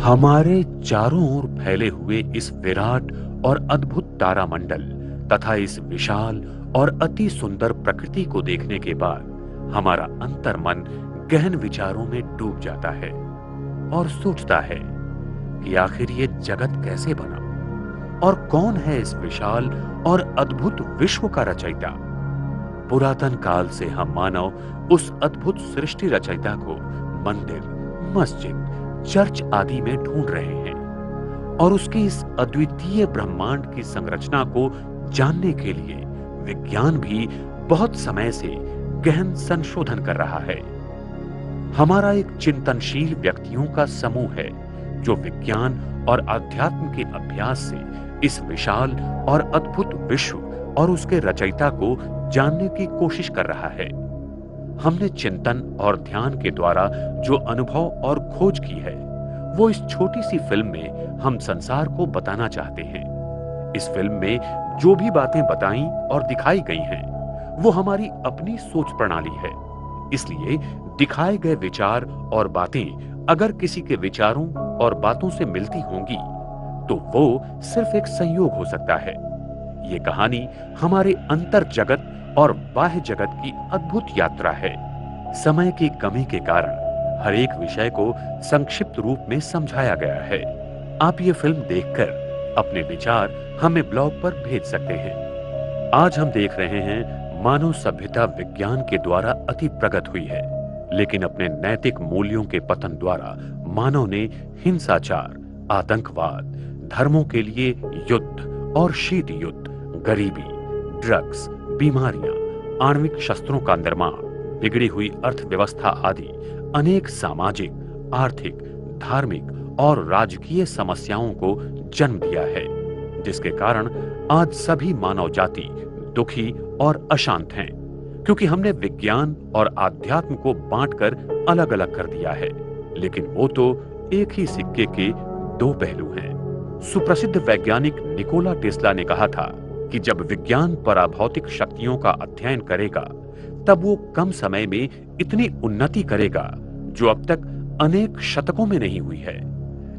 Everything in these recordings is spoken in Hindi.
हमारे चारों ओर फैले हुए इस विराट और अद्भुत तारामंडल तथा इस विशाल और अति सुंदर प्रकृति को देखने के बाद हमारा अंतर्मन गहन विचारों में डूब जाता है और सोचता है कि आखिर ये जगत कैसे बना और कौन है इस विशाल और अद्भुत विश्व का रचयिता। पुरातन काल से हम मानव उस अद्भुत सृष्टि रचयिता को मंदिर, मस्जिद, चर्च आदि में ढूंढ रहे हैं और उसके इस अद्वितीय ब्रह्मांड की संरचना को जानने के लिए विज्ञान भी बहुत समय से गहन संशोधन कर रहा है। हमारा एक चिंतनशील व्यक्तियों का समूह है जो विज्ञान और अध्यात्म के अभ्यास से इस विशाल और अद्भुत विश्व और उसके रचयिता को जानने की कोशिश कर रहा है। हमने चिंतन और ध्यान के द्वारा जो अनुभव और खोज की है वो इस छोटी सी फिल्म में हम संसार को बताना चाहते हैं। इस फिल्म में जो भी बातें बताई और दिखाई गई हैं वो हमारी अपनी सोच प्रणाली है, इसलिए दिखाए गए विचार और बातें अगर किसी के विचारों और बातों से मिलती होंगी तो वो सिर्फ एक संयोग हो सकता है। ये कहानी हमारे अंतर जगत और बाह्य जगत की अद्भुत यात्रा है। समय की कमी के कारण हर एक विषय को संक्षिप्त रूप में समझाया गया है। आप ये फिल्म देखकर अपने विचार हमें ब्लॉग पर भेज सकते हैं। आज हम देख रहे हैं मानव सभ्यता विज्ञान के द्वारा अति प्रगत हुई है, लेकिन अपने नैतिक मूल्यों के पतन द्वारा मानव ने हिंसाचार, आतंकवाद, धर्मों के लिए युद्ध और शीत युद्ध, गरीबी, ड्रग्स, बीमारियां, आणविक शस्त्रों का निर्माण, बिगड़ी हुई अर्थव्यवस्था आदि अनेक सामाजिक, आर्थिक, धार्मिक और राजकीय समस्याओं को जन्म दिया है, जिसके कारण आज सभी मानव जाति दुखी और अशांत हैं, क्योंकि हमने विज्ञान और आध्यात्म को बांटकर अलग अलग कर दिया है। लेकिन वो तो एक ही सिक्के के दो पहलू हैं। सुप्रसिद्ध वैज्ञानिक निकोला टेस्ला ने कहा था कि जब विज्ञान पराभौतिक शक्तियों का अध्ययन करेगा तब वो कम समय में इतनी उन्नति करेगा जो अब तक अनेक शतकों में नहीं हुई है।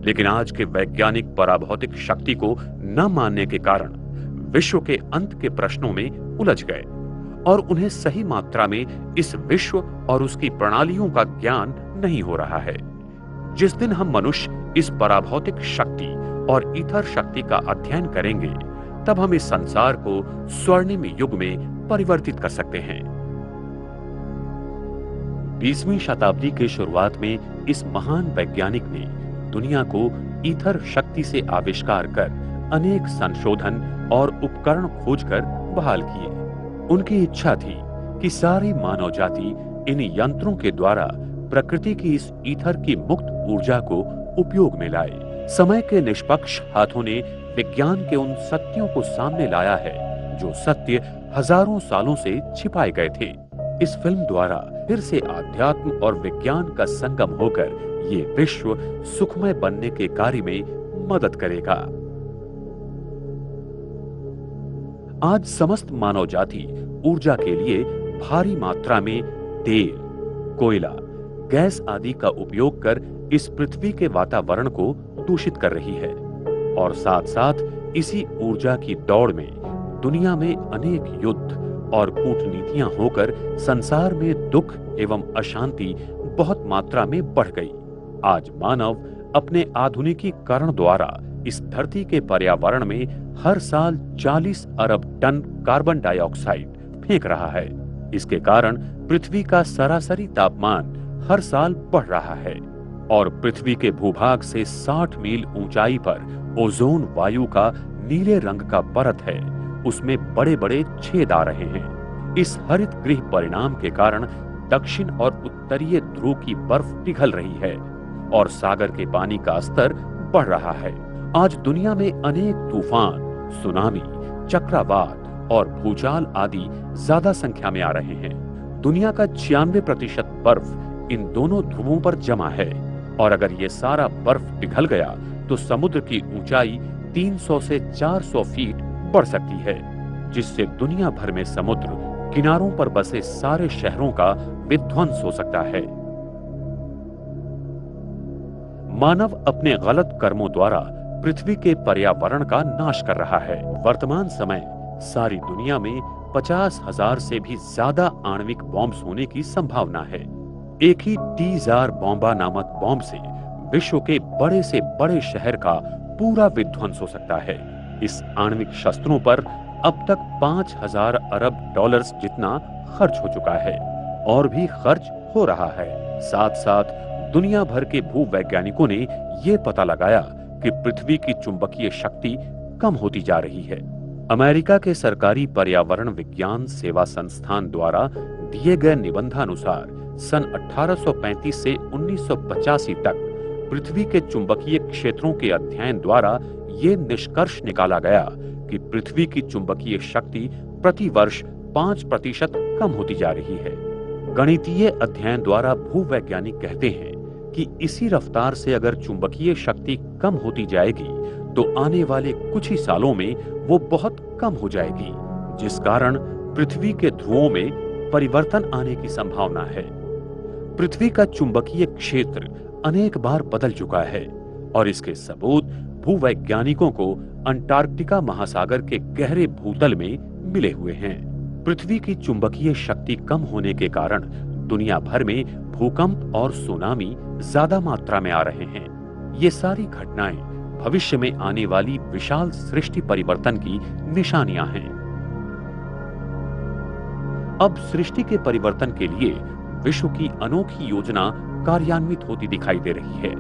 लेकिन आज के वैज्ञानिक पराभौतिक शक्ति को न मानने के कारण विश्व के अंत के प्रश्नों में उलझ गए और उन्हें सही मात्रा में इस विश्व और उसकी प्रणालियों का ज्ञान नहीं हो रहा है। जिस दिन हम मनुष्य इस पराभौतिक शक्ति और ईथर शक्ति का अध्ययन करेंगे तब हम इस संसार को स्वर्णिम युग में परिवर्तित कर सकते हैं। 20वीं शताब्दी के शुरुआत में इस महान वैज्ञानिक ने दुनिया को ईथर शक्ति से आविष्कार कर अनेक संशोधन और उपकरण खोजकर बहाल किए। उनकी इच्छा थी कि सारी मानव जाति इन यंत्रों के द्वारा प्रकृति की इस ईथर की मुक्त ऊर्जा को उपयोग में लाए। समय के निष्पक्ष हाथों ने विज्ञान के उन सत्यों को सामने लाया है जो सत्य हजारों सालों से छिपाए गए थे। इस फिल्म द्वारा फिर से आध्यात्म और विज्ञान का संगम होकर ये विश्व सुखमय बनने के कार्य में मदद करेगा। आज समस्त मानव जाति ऊर्जा के लिए भारी मात्रा में तेल, कोयला, गैस आदि का उपयोग कर इस पृथ्वी के वातावरण को दूषित कर रही है और साथ साथ इसी ऊर्जा की दौड़ में दुनिया में अनेक युद्ध और कूटनीतियां होकर संसार में दुख एवं अशांति बहुत मात्रा में बढ़ गई। आज मानव अपने आधुनिकीकरण द्वारा इस धरती के पर्यावरण में हर साल 40 अरब टन कार्बन डाइऑक्साइड फेंक रहा है। इसके कारण पृथ्वी का सरासरी तापमान हर साल बढ़ रहा है और पृथ्वी के भूभाग से 60 मील ऊंचाई पर ओजोन वायु का नीले रंग का परत है, उसमें बड़े बड़े छेद आ रहे हैं। इस हरित गृह परिणाम के कारण दक्षिण और उत्तरीय ध्रुव की बर्फ पिघल रही है और सागर के पानी का स्तर बढ़ रहा है। आज दुनिया में अनेक तूफान, सुनामी, चक्रवात और भूचाल आदि ज्यादा संख्या में आ रहे हैं। दुनिया का 96% बर्फ इन दोनों ध्रुवों पर जमा है और अगर ये सारा बर्फ पिघल गया तो समुद्र की ऊंचाई 300 से 400 फीट बढ़ सकती है, जिससे दुनिया भर में समुद्र किनारों पर बसे सारे शहरों का विध्वंस हो सकता है। मानव अपने गलत कर्मों द्वारा पृथ्वी के पर्यावरण का नाश कर रहा है। वर्तमान समय सारी दुनिया में 50,000 से भी ज्यादा आणविक बॉम्ब होने की संभावना है। एक ही टी-जार बॉम्बा नामक बॉम्ब से विश्व के बड़े से बड़े शहर का पूरा विध्वंस हो सकता है। इस आणविक शस्त्रों पर अब तक 5,000 अरब डॉलर्स जितना खर्च हो चुका है और भी खर्च हो रहा है। साथ साथ दुनिया भर के भूवैज्ञानिकों ने यह पता लगाया कि पृथ्वी की चुंबकीय शक्ति कम होती जा रही है। अमेरिका के सरकारी पर्यावरण विज्ञान सेवा संस्थान द्वारा दिए गए निबंधानुसार सन 1835 से 1985 तक पृथ्वी के चुंबकीय क्षेत्रों के अध्ययन द्वारा ये निष्कर्ष निकाला गया कि पृथ्वी की चुंबकीय शक्ति प्रति वर्ष 5% कम होती जा रही है। गणितीय अध्ययन द्वारा भूवैज्ञानिक कहते हैं कि इसी रफ्तार से अगर चुंबकीय शक्ति कम होती जाएगी तो आने वाले कुछ ही सालों में वो बहुत कम हो जाएगी, जिस कारण पृथ्वी के ध्रुवों में परिवर्तन आने की संभावना है। पृथ्वी का चुंबकीय क्षेत्र अनेक बार बदल चुका है और इसके सबूत भूवैज्ञानिकों को अंटार्कटिका महासागर के गहरे भूतल में मिले हुए हैं। पृथ्वी की चुंबकीय शक्ति कम होने के कारण दुनिया भर में भूकंप और सुनामी ज्यादा मात्रा में आ रहे हैं। ये सारी घटनाएं भविष्य में आने वाली विशाल सृष्टि परिवर्तन की निशानियां हैं। अब सृष्टि के परिवर्तन के लिए विश्व की अनोखी योजना कार्यान्वित होती दिखाई दे रही है।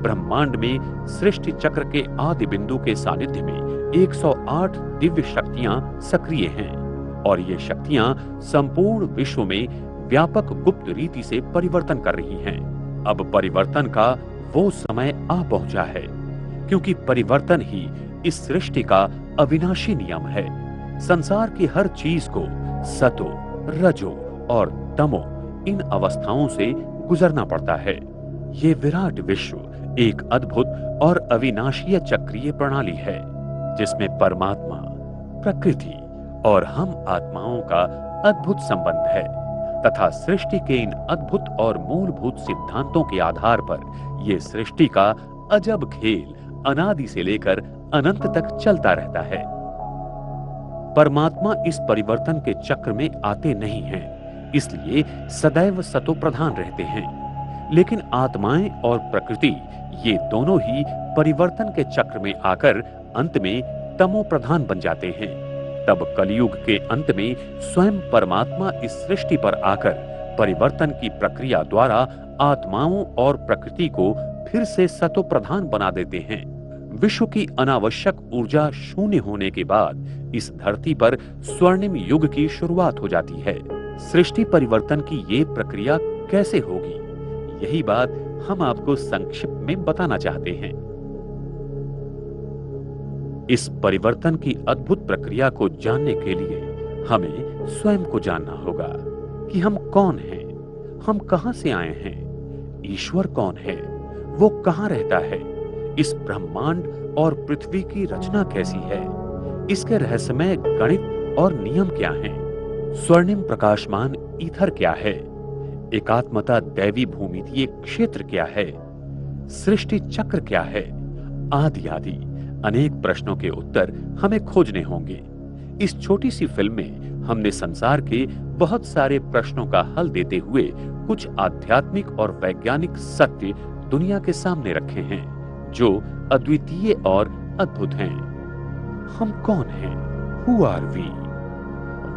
ब्रह्मांड में सृष्टि चक्र के आदि बिंदु के सानिध्य में 108 दिव्य शक्तियां सक्रिय हैं और ये शक्तियां संपूर्ण विश्व में व्यापक गुप्त रीति से परिवर्तन कर रही हैं। अब परिवर्तन का वो समय आ पहुंचा है, क्योंकि परिवर्तन ही इस सृष्टि का अविनाशी नियम है। संसार की हर चीज को सतो, रजो और तमो इन अवस्थाओं से गुजरना पड़ता है। ये विराट विश्व एक अद्भुत और अविनाशीय चक्रीय प्रणाली है, जिसमें परमात्मा, प्रकृति और हम आत्माओं का अद्भुत संबंध है तथा सृष्टि के इन अद्भुत और मूलभूत सिद्धांतों के आधार पर यह सृष्टि का अजब खेल अनादि से लेकर अनंत तक चलता रहता है। परमात्मा इस परिवर्तन के चक्र में आते नहीं हैं, इसलिए सदैव सतो प्रधान रहते हैं। लेकिन आत्माएं और प्रकृति ये दोनों ही परिवर्तन के चक्र में आकर अंत में तमो प्रधान बन जाते हैं। तब कलयुग के अंत में स्वयं परमात्मा इस सृष्टि पर आकर परिवर्तन की प्रक्रिया द्वारा आत्माओं और प्रकृति को फिर से सतो प्रधान बना देते हैं। विश्व की अनावश्यक ऊर्जा शून्य होने के बाद इस धरती पर स्वर्णिम युग की शुरुआत हो जाती है। सृष्टि परिवर्तन की ये प्रक्रिया कैसे होगी, यही बात हम आपको संक्षिप्त में बताना चाहते हैं। इस परिवर्तन की अद्भुत प्रक्रिया को जानने के लिए हमें स्वयं को जानना होगा कि हम कौन हैं, हम कहां से आए हैं, ईश्वर कौन है, वो कहां रहता है, इस ब्रह्मांड और पृथ्वी की रचना कैसी है, इसके रहस्यमय गणित और नियम क्या हैं, स्वर्णिम प्रकाशमान ईथर क्या है, एकात्मता दैवी भूमितीय क्षेत्र क्या है, सृष्टि चक्र क्या है, आदि आदि अनेक प्रश्नों के उत्तर हमें खोजने होंगे। इस छोटी सी फिल्म में हमने संसार के बहुत सारे प्रश्नों का हल देते हुए कुछ आध्यात्मिक और वैज्ञानिक सत्य दुनिया के सामने रखे हैं, जो अद्वितीय और अद्भुत हैं। हम कौन हैं? Who are we?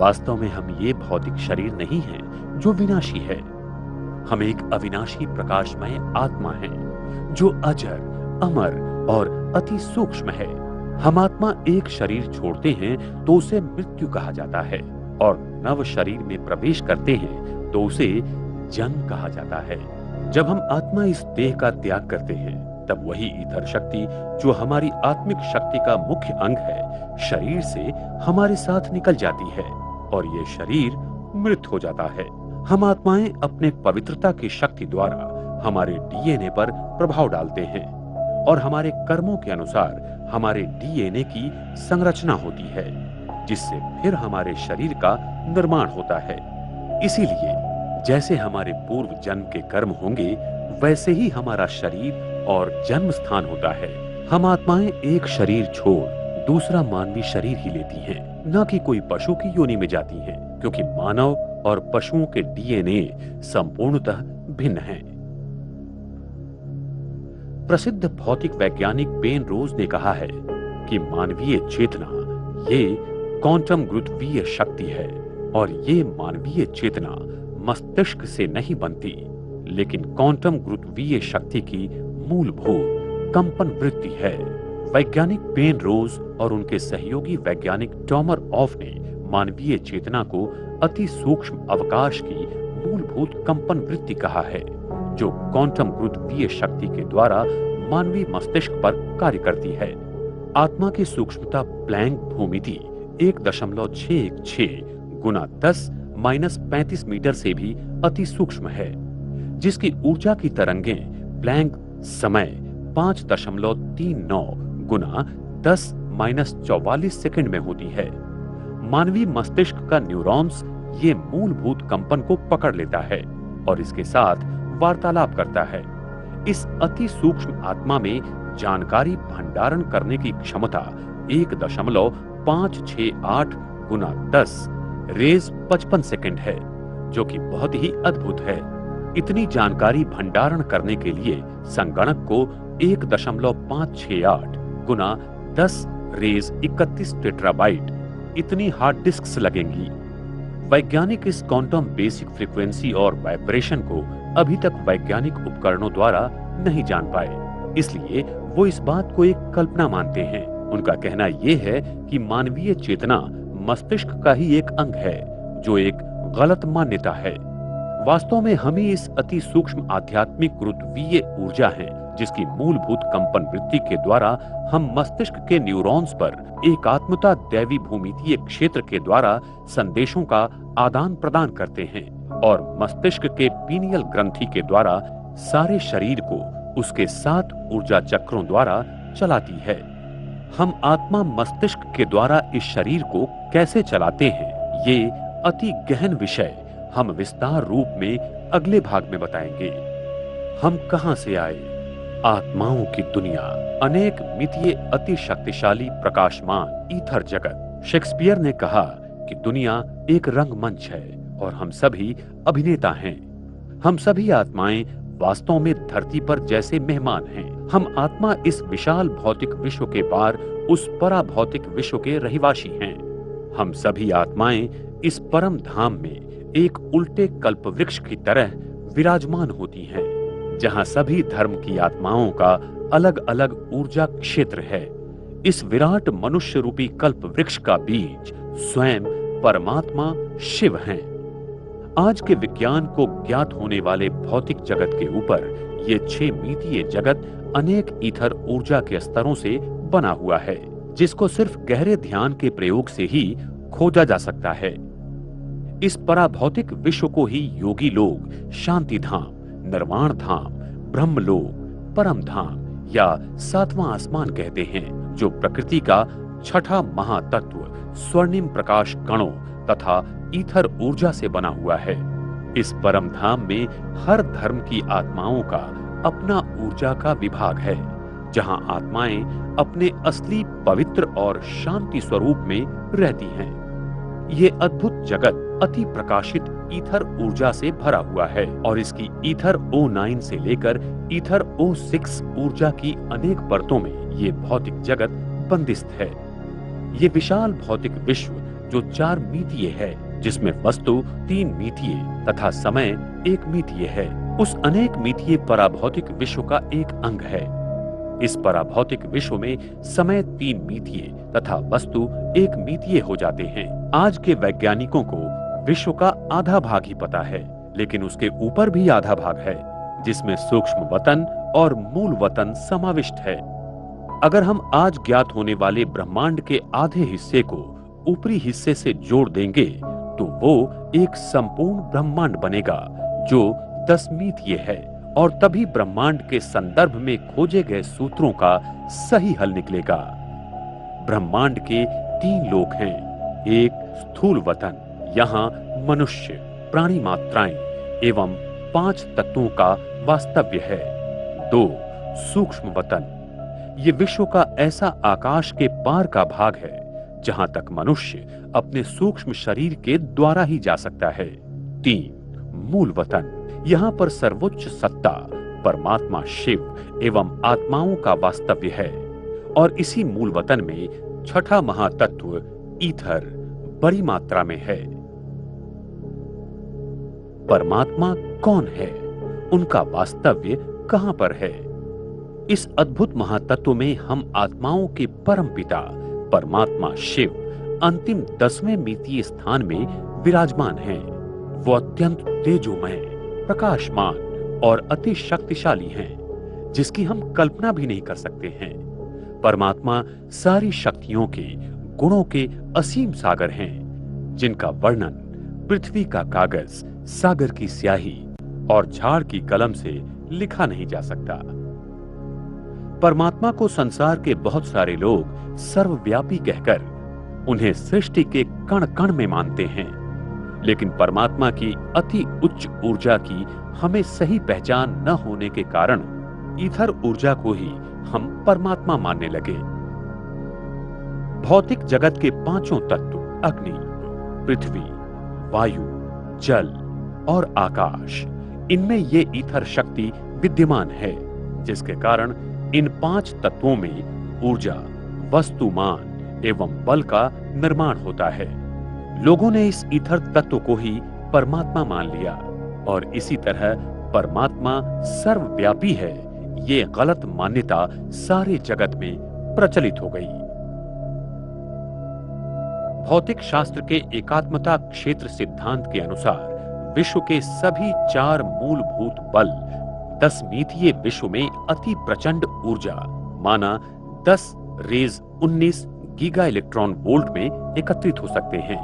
वास्तव में हम ये भौतिक शरीर नहीं हैं जो विनाशी है। हम एक अविनाशी प्रकाशमय आत्मा हैं जो अजर, अमर और अति सूक्ष्म है। हम आत्मा एक शरीर छोड़ते हैं तो उसे मृत्यु कहा जाता है और नव शरीर में प्रवेश करते हैं तो उसे जन्म कहा जाता है। जब हम आत्मा इस देह का त्याग करते हैं तब वही ईथर शक्ति जो हमारी आत्मिक शक्ति का मुख्य अंग है, शरीर से हमारे साथ निकल जाती है और ये शरीर मृत हो जाता है। हम आत्माएं अपने पवित्रता की शक्ति द्वारा हमारे डीएनए पर प्रभाव डालते हैं और हमारे कर्मों के अनुसार हमारे डीएनए की संरचना होती है, जिससे फिर हमारे शरीर का निर्माण होता है। इसीलिए जैसे हमारे पूर्व जन्म के कर्म होंगे, वैसे ही हमारा शरीर और जन्म स्थान होता है। हम आत्माएं एक शरीर छोड़ दूसरा मानवीय शरीर ही लेती हैं, न कि कोई पशु की योनि में जाती हैं, क्योंकि मानव और पशुओं के डीएनए संपूर्णतः भिन्न हैं। प्रसिद्ध भौतिक वैज्ञानिक पेन रोज ने कहा है कि मानवीय चेतना ये क्वांटम गुरुत्वीय शक्ति है और ये मानवीय चेतना मस्तिष्क से नहीं बनती, लेकिन क्वांटम गुरुत्वीय शक्ति की मूलभूत कंपन वृत्ति है। वैज्ञानिक पेन रोज और उनके सहयोगी वैज्ञानिक टॉमर ऑफ ने मानवीय चेतना को अति सूक्ष्म अवकाश की मूलभूत कंपन वृत्ति कहा है, जो क्वांटम गुरुत्वीय शक्ति के द्वारा मानवीय मस्तिष्क पर कार्य करती है। आत्मा की सूक्ष्मता प्लैंक भूमिति 1.616 गुना 10⁻35 मीटर से भी अति सूक्ष्म है, जिसकी ऊर्जा की तरंगें प्लैंक समय 5.39 गुना 10⁻44 सेकंड में होती है। मानवीय मस्तिष्क का न्यूरॉन्स ये मूलभूत कंपन को पकड़ लेता है और इसके साथ वार्तालाप करता है। इस अति सूक्ष्म आत्मा में जानकारी भंडारण करने की क्षमता 1.568 गुना 10 रेज 55 सेकंड है, जो कि बहुत ही अद्भुत है। इतनी जानकारी भंडारण करने के लिए संगणक को 1.568 गुना 10 रेज 31 टेट्राबाइट इतनी हार्ड डिस्क्स लगेंगी। वैज्ञानिक इस क्वांटम बेसिक फ्रीक्वेंसी और वाइब्रेशन को अभी तक वैज्ञानिक उपकरणों द्वारा नहीं जान पाए, इसलिए वो इस बात को एक कल्पना मानते हैं। उनका कहना यह है कि मानवीय चेतना मस्तिष्क का ही एक अंग है, जो एक गलत मान्यता है। वास्तव में हम ही इस अति सूक्ष्म आध्यात्मिक गुरुत्वीय ऊर्जा हैं, जिसकी मूलभूत कंपन वृत्ति के द्वारा हम मस्तिष्क के न्यूरॉन्स पर एकात्मता दैवी भूमितीय क्षेत्र के द्वारा संदेशों का आदान प्रदान करते हैं और मस्तिष्क के पीनियल ग्रंथि के द्वारा सारे शरीर को उसके 7 ऊर्जा चक्रों द्वारा चलाती है। हम आत्मा मस्तिष्क के द्वारा इस शरीर को कैसे चलाते हैं, ये अति गहन विषय हम विस्तार रूप में अगले भाग में बताएंगे। हम कहां से आए? आत्माओं की दुनिया, अनेक मितीय अति शक्तिशाली प्रकाशमान ईथर जगत। शेक्सपियर ने कहा कि दुनिया एक रंगमंच है और हम सभी अभिनेता हैं। हम सभी आत्माएं वास्तव में धरती पर जैसे मेहमान हैं। हम आत्मा इस विशाल भौतिक विश्व के पार उस परा भौतिक विश्व के रहिवासी हैं। हम सभी आत्माएं इस परम धाम में एक उल्टे कल्प वृक्ष की तरह विराजमान होती हैं, जहां सभी धर्म की आत्माओं का अलग अलग ऊर्जा क्षेत्र है। इस विराट मनुष्य रूपी कल्प वृक्ष का बीज स्वयं परमात्मा शिव हैं। आज के विज्ञान को ज्ञात होने वाले भौतिक जगत के ऊपर ये 6 मितीय जगत अनेक ईथर ऊर्जा के स्तरों से बना हुआ है, जिसको सिर्फ गहरे ध्यान के प्रयोग से ही खोजा जा सकता है। इस पराभौतिक विश्व को ही योगी लोग शांति धाम, निर्वाण धाम, ब्रह्मलोक, परम धाम या 7वां आसमान कहते हैं, जो प्रकृति का छठा महातत्व स्वर्णिम प्रकाश कणों तथा ईथर ऊर्जा से बना हुआ है। इस परम धाम में हर धर्म की आत्माओं का अपना ऊर्जा का विभाग है, जहां आत्माएं अपने असली पवित्र और शांति स्वरूप में रहती हैं। ये अद्भुत जगत अति प्रकाशित ईथर ऊर्जा से भरा हुआ है और इसकी ईथर O9 से लेकर ईथर O6 ऊर्जा की अनेक परतों में ये भौतिक जगत बंदिस्त है। ये विशाल भौतिक विश्व जो 4 मितीय है, जिसमें वस्तु 3 मितीय तथा समय 1 मितीय है, उस अनेक मितीय पराभौतिक विश्व का एक अंग है। इस पराभौतिक विश्व में समय 3 मितीय तथा वस्तु 1 मितीय हो जाते हैं। आज के वैज्ञानिकों को विश्व का आधा भाग ही पता है, लेकिन उसके ऊपर भी आधा भाग है, जिसमें सूक्ष्म वतन और मूल वतन समाविष्ट है। अगर हम आज ज्ञात होने वाले ब्रह्मांड के आधे हिस्से को ऊपरी हिस्से से जोड़ देंगे तो वो एक संपूर्ण ब्रह्मांड बनेगा जो 10 मितीय है, और तभी ब्रह्मांड के संदर्भ में खोजे गए सूत्रों का सही हल निकलेगा। ब्रह्मांड के 3 लोक हैं। एक स्थूल वतन, यहाँ मनुष्य, प्राणी मात्राएं एवं 5 तत्वों का वास्तव्य है। 2 सूक्ष्म वतन। ये विश्व का ऐसा आकाश के पार का भाग है जहां तक मनुष्य अपने सूक्ष्म शरीर के द्वारा ही जा सकता है। 3, मूल वतन। यहाँ पर सर्वोच्च सत्ता परमात्मा शिव एवं आत्माओं का वास्तव्य है और इसी मूल वतन में छठा महातत्व ईथर बड़ी मात्रा में है। परमात्मा कौन है? उनका वास्तव्य कहां पर है? इस अद्भुत महातत्व में हम आत्माओं के परम पिता परमात्मा शिव अंतिम 10वें मितीय स्थान में विराजमान हैं। वो अत्यंत तेजोमय, प्रकाशमान और अति शक्तिशाली हैं, जिसकी हम कल्पना भी नहीं कर सकते हैं। परमात्मा सारी शक्तियों के, गुणों के असीम सागर हैं, जिनका वर्णन पृथ्वी का कागज, सागर की स्याही और झाड़ की कलम से लिखा नहीं जा सकता। परमात्मा को संसार के बहुत सारे लोग सर्वव्यापी कहकर उन्हें सृष्टि के कण कण में मानते हैं, लेकिन परमात्मा की अति उच्च ऊर्जा की हमें सही पहचान न होने के कारण ईथर ऊर्जा को ही हम परमात्मा मानने लगे। भौतिक जगत के पांचों तत्व अग्नि, पृथ्वी, वायु, जल और आकाश, इनमें ये ईथर शक्ति विद्यमान है, जिसके कारण इन 5 तत्वों में ऊर्जा, वस्तुमान एवं बल का निर्माण होता है। लोगों ने इस ईथर तत्व को ही परमात्मा मान लिया और इसी तरह परमात्मा सर्वव्यापी है, ये गलत मान्यता सारे जगत में प्रचलित हो गई। भौतिक शास्त्र के एकात्मता क्षेत्र सिद्धांत के अनुसार विश्व के सभी 4 मूलभूत बल 10 मितीय विश्व में अति प्रचंड ऊर्जा माना 10 रेज 19 गीगा इलेक्ट्रॉन वोल्ट में एकत्रित हो सकते हैं।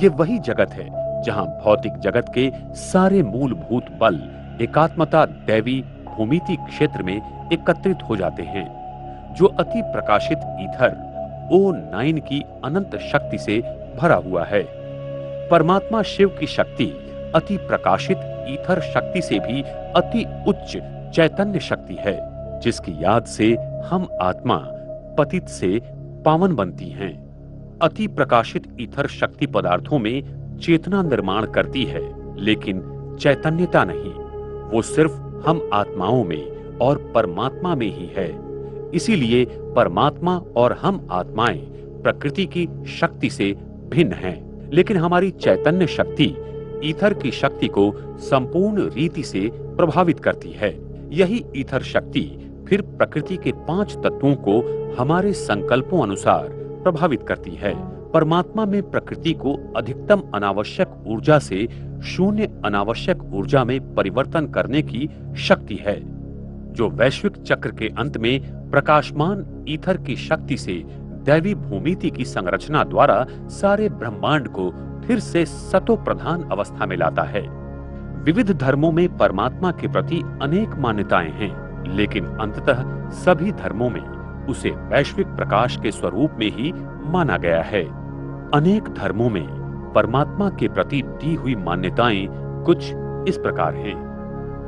ये वही जगत है जहां भौतिक जगत के सारे मूलभूत बल एकात्मता दैवी भूमिति क्षेत्र में एकत्रित हो जाते हैं, जो अति प्रकाशित ईथर O9 की अनंत शक्ति से भरा हुआ है। परमात्मा शिव की शक्ति अति प्रकाशित ईथर शक्ति से भी अति उच्च चैतन्य शक्ति है, जिसकी याद से हम आत्मा पतित से पावन बनती हैं। अति प्रकाशित ईथर शक्ति पदार्थों में चेतना निर्माण करती है, लेकिन चैतन्यता नहीं। वो सिर्फ हम आत्माओं में और परमात्मा में ही है। इसीलिए परमात्मा और हम आत्माएं प्रकृति की शक्ति से भिन्न हैं, लेकिन हमारी चैतन्य शक्ति ईथर की शक्ति को संपूर्ण रीति से प्रभावित करती है। यही ईथर शक्ति फिर प्रकृति के 5 तत्वों को हमारे संकल्पों अनुसार प्रभावित करती है। परमात्मा में प्रकृति को अधिकतम अनावश्यक ऊर्जा से शून्य अनावश्यक ऊर्जा में परिवर्तन करने की शक्ति है, जो वैश्विक चक्र के अंत में प्रकाशमान ईथर की शक्ति से दैवी भूमिति की संरचना द्वारा सारे ब्रह्मांड को फिर से सतो प्रधान अवस्था में लाता है। विविध धर्मों में परमात्मा के प्रति अनेक मान्यताएं हैं, लेकिन अंततः सभी धर्मों में उसे वैश्विक प्रकाश के स्वरूप में ही माना गया है। अनेक धर्मों में परमात्मा के प्रति दी हुई मान्यताएं कुछ इस प्रकार हैं।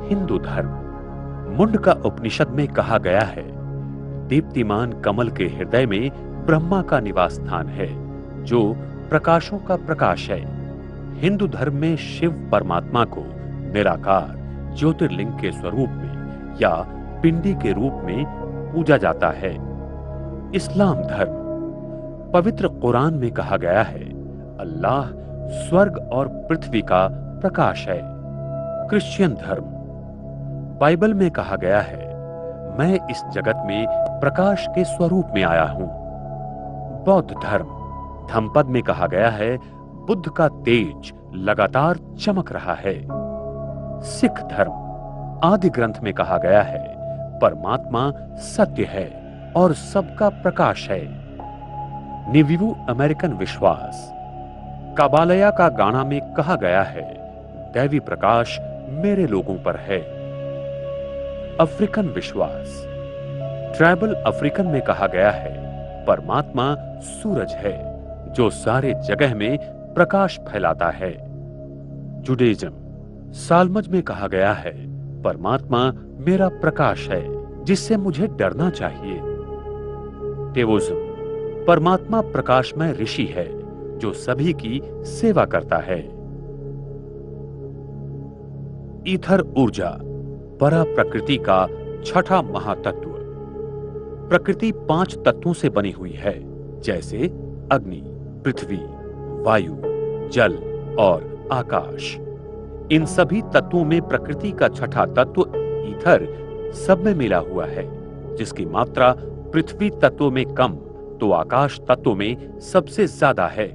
हिंदू धर्म, मुंडका उपनिषद में कहा गया है, दीप्तिमान कमल के हृदय में ब्रह्मा का निवास स्थान है, जो प्रकाशों का प्रकाश है। हिंदू धर्म में शिव परमात्मा को निराकार ज्योतिर्लिंग के स्वरूप में या पिंडी के रूप में पूजा जाता है। इस्लाम धर्म, पवित्र कुरान में कहा गया है, अल्लाह स्वर्ग और पृथ्वी का प्रकाश है। क्रिश्चियन धर्म, बाइबल में कहा गया है, मैं इस जगत में प्रकाश के स्वरूप में आया हूं। बौद्ध धर्म, धम्मपद में कहा गया है, बुद्ध का तेज लगातार चमक रहा है। सिख धर्म, आदि ग्रंथ में कहा गया है, परमात्मा सत्य है और सबका प्रकाश है। नेविवू अमेरिकन विश्वास, काबालया का गाना में कहा गया है, दैवी प्रकाश मेरे लोगों पर है। अफ्रीकन विश्वास, ट्राइबल अफ्रीकन में कहा गया है, परमात्मा सूरज है जो सारे जगह में प्रकाश फैलाता है। जुडेइज्म, सालमज में कहा गया है, परमात्मा मेरा प्रकाश है। जिससे मुझे डरना चाहिए। टेवोज्म, परमात्मा प्रकाशमय ऋषि है जो सभी की सेवा करता है। ईथर ऊर्जा, परा प्रकृति का छठा महातत्व। प्रकृति 5 तत्वों से बनी हुई है, जैसे अग्नि, पृथ्वी, वायु, जल और आकाश। इन सभी तत्वों में प्रकृति का छठा तत्व ईथर सब में मिला हुआ है, जिसकी मात्रा पृथ्वी तत्व में कम तो आकाश तत्व में सबसे ज्यादा है।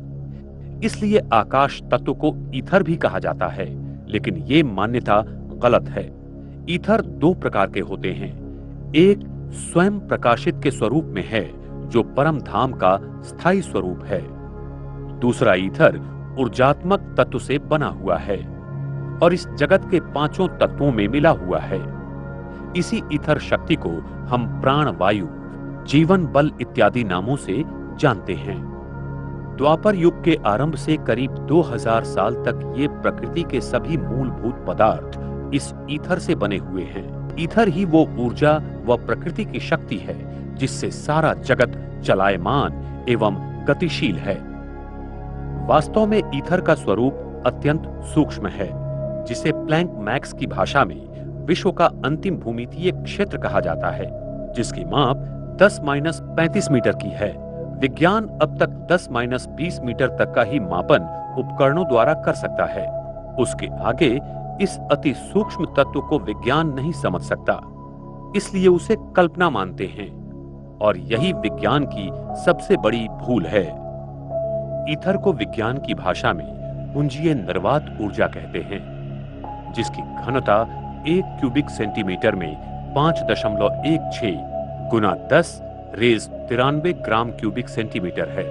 इसलिए आकाश तत्व को ईथर भी कहा जाता है, लेकिन यह मान्यता गलत है। ईथर 2 प्रकार के होते हैं। एक स्वयं प्रकाशित के स्वरूप में है, जो परम धाम का स्थायी स्वरूप है। दूसरा ईथर ऊर्जात्मक तत्व से बना हुआ है और इस जगत के 5 तत्वों में मिला हुआ है। इसी ईथर शक्ति को हम प्राण वायु, जीवन बल इत्यादि नामों से जानते हैं। द्वापर युग के आरंभ से करीब 2000 साल तक ये प्रकृति के सभी मूलभूत पदार्थ इस ईथर से बने हुए हैं। ईथर ही वो ऊर्जा व प्रकृति की शक्ति है जिससे सारा जगत चलायमान एवं गतिशील है। वास्तव में ईथर का स्वरूप अत्यंत सूक्ष्म है, जिसे प्लैंक मैक्स की भाषा में विश्व का अंतिम भूमितीय क्षेत्र कहा जाता है, जिसकी माप 10-35 मीटर की है। विज्ञान अब तक 10-20 मीटर तक का ही मापन उपकरणों द्वारा कर सकता है। उसके आगे इस अति सूक्ष्म तत्व को विज्ञान नहीं समझ सकता, इसलिए उसे कल्पना मानते हैं, और यही विज्ञान की सबसे बड़ी भूल है। ईथर को विज्ञान की भाषा में पुंजीय निर्वात ऊर्जा कहते हैं, जिसकी घनता 1 क्यूबिक सेंटीमीटर में 5.16 गुना 10⁻93 ग्राम क्यूबिक सेंटीमीटर है।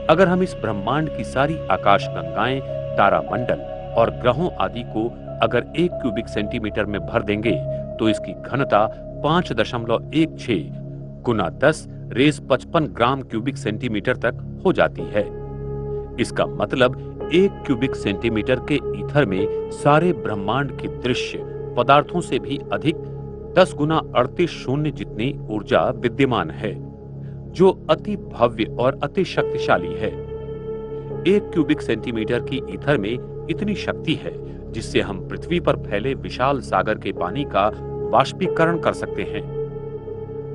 अगर हम इस ब्रह्मांड की सारी आकाश गंगाएं, तारामंडल और ग्रहों आदि को अगर 1 क्यूबिक सेंटीमीटर में भर देंगे तो इसकी घनता 5.16 गुना 10⁻55 ग्राम क्यूबिक सेंटीमीटर तक हो जाती है। इसका मतलब 1 क्यूबिक सेंटीमीटर के ईथर में सारे ब्रह्मांड की दृश्य पदार्थों से भी अधिक 10 गुना 38 शून्य जितनी ऊर्जा विद्यमान है, जो अति भव्य और अति शक्तिशाली है। 1 क्यूबिक सेंटीमीटर की ईथर में इतनी शक्ति है जिससे हम पृथ्वी पर फैले विशाल सागर के पानी का वाष्पीकरण कर सकते हैं।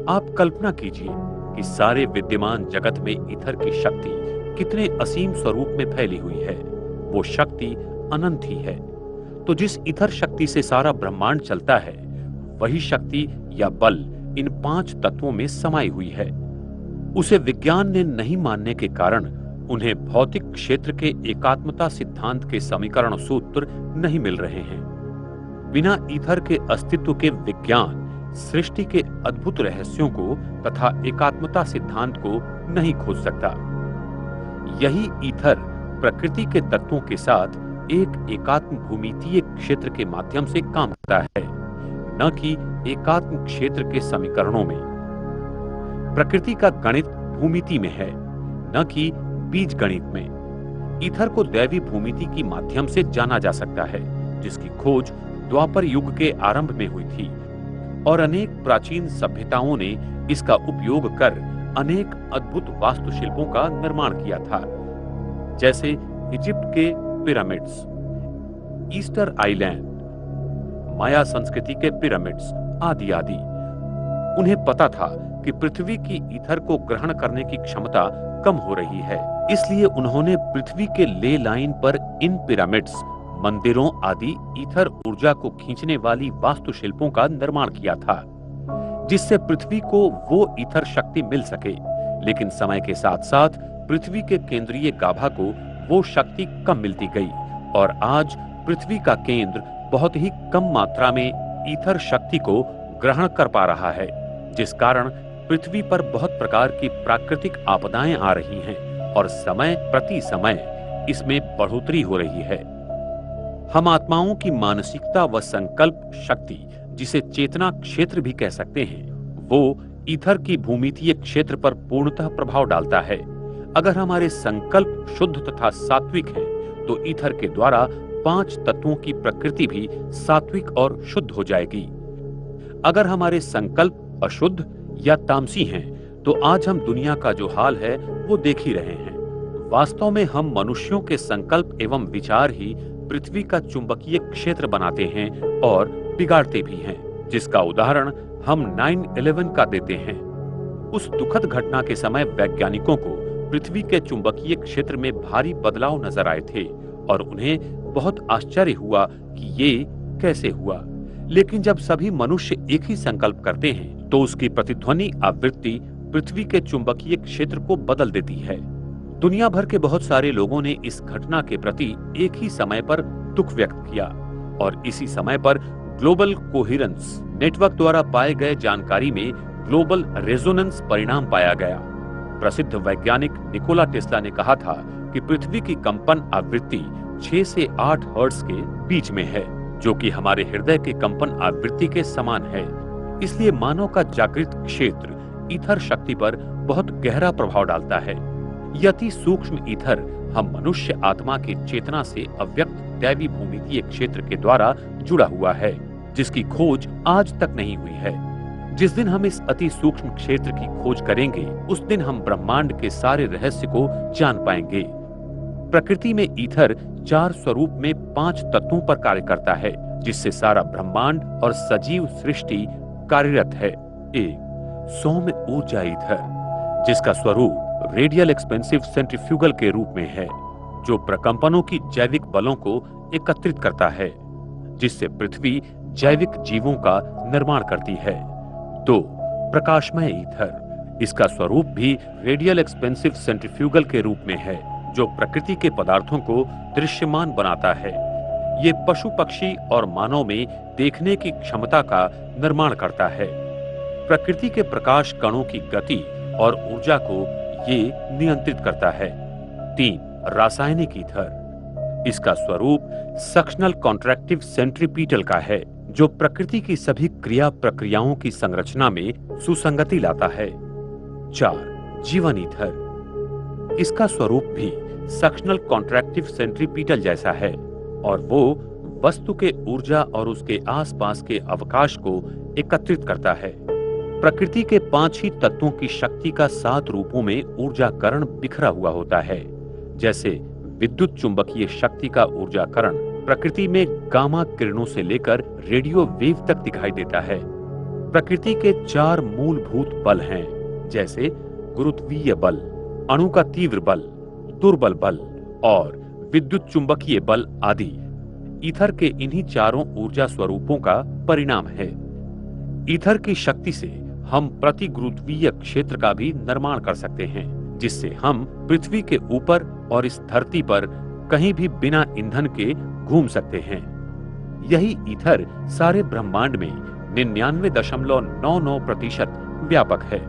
आप कल्पना कीजिए कि सारे विद्यमान जगत में ईथर की शक्ति कितने असीम स्वरूप में फैली हुई है। वो शक्ति अनंत ही है। तो जिस ईथर शक्ति से सारा ब्रह्मांड चलता है, वही शक्ति या बल इन 5 तत्वों में समाई हुई है। उसे विज्ञान ने नहीं मानने के कारण उन्हें भौतिक क्षेत्र के एकात्मता सिद्धांत के समीकरण सूत्र नहीं मिल रहे हैं। बिना ईथर के अस्तित्व के विज्ञान सृष्टि के अद्भुत रहस्यों को तथा एकात्मता सिद्धांत को नहीं खोज सकता। यही ईथर प्रकृति के तत्वों के साथ एक एकात्म भूमितीय क्षेत्र के माध्यम से काम करता है, न कि एकात्म क्षेत्र के समीकरणों में। प्रकृति का गणित भूमिति में है, न कि बीज गणित में। ईथर को दैवी भूमिति की माध्यम से जाना जा सकता है, जिसकी खोज द्वापर युग के आरंभ में हुई थी, और अनेक प्राचीन सभ्यताओं ने इसका उपयोग कर अनेक अद्भुत वास्तुशिल्पों का निर्माण किया था, जैसे इजिप्ट के पिरामिड्स, ईस्टर आइलैंड, माया संस्कृति के पिरामिड्स आदि आदि। उन्हें पता था कि पृथ्वी की ईथर को ग्रहण करने की क्षमता कम हो रही है, इसलिए उन्होंने पृथ्वी के ले लाइन पर इन पिरामिड्स, मंदिरों आदि ईथर ऊर्जा को खींचने वाली वास्तुशिल्पों का निर्माण किया था, जिससे पृथ्वी को वो ईथर शक्ति मिल सके। लेकिन समय के साथ साथ पृथ्वी के केंद्रीय गाभा को वो शक्ति कम मिलती गई, और आज पृथ्वी का केंद्र बहुत ही कम मात्रा में ईथर शक्ति को ग्रहण कर पा रहा है, जिस कारण पृथ्वी पर बहुत प्रकार की प्राकृतिक आपदाएं आ रही हैं और समय प्रति समय इसमें बढ़ोतरी हो रही है। हम आत्माओं की मानसिकता व संकल्प शक्ति, जिसे चेतना क्षेत्र भी कह सकते हैं, वो ईथर की भूमितीय क्षेत्र पर पूर्णतः प्रभाव डालता है। अगर हमारे संकल्प शुद्ध तथा सात्विक हैं, तो ईथर के द्वारा 5 तत्वों की प्रकृति भी सात्विक और शुद्ध हो जाएगी। अगर हमारे संकल्प अशुद्ध या तामसी हैं, तो आज हम दुनिया का जो हाल है वो देख ही रहे हैं। वास्तव में हम मनुष्यों के संकल्प एवं विचार ही पृथ्वी का चुंबकीय क्षेत्र बनाते हैं और बिगाड़ते भी हैं, जिसका उदाहरण हम 9/11 का देते हैं। उस दुखद घटना के समय वैज्ञानिकों को पृथ्वी के चुंबकीय क्षेत्र में भारी बदलाव नजर आए थे और उन्हें बहुत आश्चर्य हुआ कि ये कैसे हुआ। लेकिन जब सभी मनुष्य एक ही संकल्प करते हैं तो उसकी प्रतिध्वनि आवृत्ति पृथ्वी के चुंबकीय क्षेत्र को बदल देती है। दुनिया भर के बहुत सारे लोगों ने इस घटना के प्रति एक ही समय पर दुख व्यक्त किया और इसी समय पर ग्लोबल कोहेरेंस नेटवर्क द्वारा पाए गए जानकारी में ग्लोबल रेजोनेंस परिणाम पाया गया। प्रसिद्ध वैज्ञानिक निकोला टेस्ला ने कहा था कि पृथ्वी की कंपन आवृत्ति 6 से 8 हर्ट्ज के बीच में है, जो कि हमारे हृदय के कंपन आवृत्ति के समान है। इसलिए मानव का जागृत क्षेत्र ईथर शक्ति पर बहुत गहरा प्रभाव डालता है। यह अति सूक्ष्म ईथर हम मनुष्य आत्मा की चेतना से अव्यक्त दैवी भूमितीय क्षेत्र के द्वारा जुड़ा हुआ है, जिसकी खोज आज तक नहीं हुई है। जिस दिन हम इस अति सूक्ष्म क्षेत्र की खोज करेंगे, उस दिन हम ब्रह्मांड के सारे रहस्य को जान पाएंगे। प्रकृति में ईथर 4 स्वरूप में 5 तत्वों पर कार्य करता है, जिससे सारा ब्रह्मांड और सजीव सृष्टि कार्यरत है। 1. सौम्य ऊर्जा ईथर, जिसका स्वरूप रेडियल एक्सपेंसिव सेंट्रीफ्यूगल के रूप में है, जो प्रकंपनों की जैविक बलों को एकत्रित करता है, जिससे पृथ्वी जैविक जीवों का निर्माण करती है। 2. प्रकाशमय ईथर, इसका स्वरूप भी रेडियल एक्सपेंसिव सेंट्रीफ्यूगल के रूप में है, जो प्रकृति के पदार्थों को दृश्यमान बनाता है। ये पशु पक्षी और मानव में देखने की क्षमता का निर्माण करता है। प्रकृति के प्रकाश कणों की गति और ऊर्जा को ये नियंत्रित करता है। 3. रासायनिक ईथर, इसका स्वरूप सक्शनल कॉन्ट्रैक्टिव सेंट्रीपीटल का है, जो प्रकृति की सभी क्रिया प्रक्रियाओं की संरचना में सुसंगति लाता है। 4. जीवन ईथर, इसका स्वरूप भी सक्शनल कॉन्ट्रैक्टिव सेंट्रीपीटल जैसा है और वो वस्तु के ऊर्जा और उसके आसपास के अवकाश को एकत्रित करता है। प्रकृति के 5 ही तत्वों की शक्ति का 7 रूपों में ऊर्जाकरण बिखरा हुआ होता है। जैसे विद्युत चुंबकीय शक्ति का ऊर्जाकरण प्रकृति में गामा किरणों से लेकर रेडियो वेव तक दिखाई देता है। प्रकृति के 4 मूलभूत बल हैं, जैसे गुरुत्वीय बल, अणु का तीव्र बल, दुर्बल बल और विद्युत चुंबकीय बल आदि ईथर के इन्हीं चारों ऊर्जा स्वरूपों का परिणाम है। ईथर की शक्ति से हम प्रतिगुरुत्वीय क्षेत्र का भी निर्माण कर सकते हैं, जिससे हम पृथ्वी के ऊपर और इस धरती पर कहीं भी बिना ईंधन के घूम सकते हैं। यही ईथर सारे ब्रह्मांड में 99.99% व्यापक है।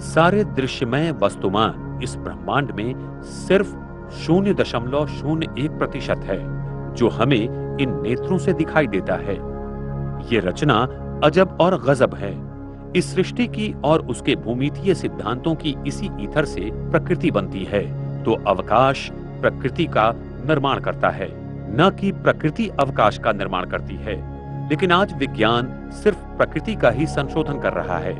सारे दृश्यमय वस्तुमान इस ब्रह्मांड में सिर्फ 0.01% है, जो हमें इन नेत्रों से दिखाई देता है। ये रचना अजब और गजब है। इस सृष्टि की और उसके भूमितीय सिद्धांतों की इसी ईथर से प्रकृति बनती है, तो अवकाश प्रकृति का निर्माण करता है, न कि प्रकृति अवकाश का निर्माण करती है। लेकिन आज विज्ञान सिर्फ प्रकृति का ही संशोधन कर रहा है।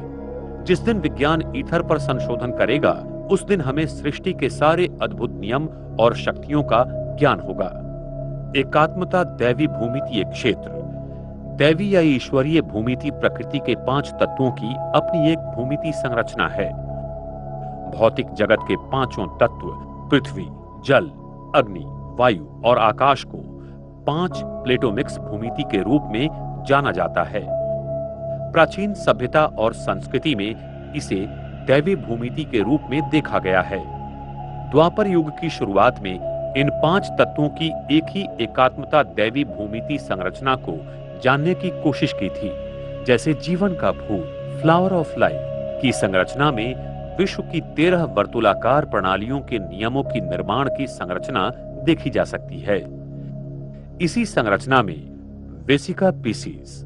जिस दिन विज्ञान ईथर पर संशोधन करेगा, उस दिन हमें सृष्टि के सारे अद्भुत नियम और शक्तियों का ज्ञान होगा। एकात्मता दैवी भूमितीय क्षेत्र, दैवी या ईश्वरीय भूमिति प्रकृति के 5 तत्वों की अपनी एक भूमिति संरचना है। भौतिक जगत के 5 तत्व पृथ्वी, जल, अग्नि, वायु और आकाश को 5 प्लेटोमिक्स भूमिति के रूप में जाना जाता है। प्राचीन सभ्यता और संस्कृति में इसे दैवी भूमिति के रूप में देखा गया है। द्वापर युग की शुरुआत में इन 5 तत्वों की एक ही एकात्मता दैवी भूमिति संरचना को जानने की कोशिश की थी। जैसे जीवन का फूल, फ्लावर ऑफ लाइफ की संरचना में विश्व की 13 वर्तुलाकार प्रणालियों के नियमों की निर्माण की संरचना देखी जा सकती है। इसी संरचना में वेसिका पीसीस,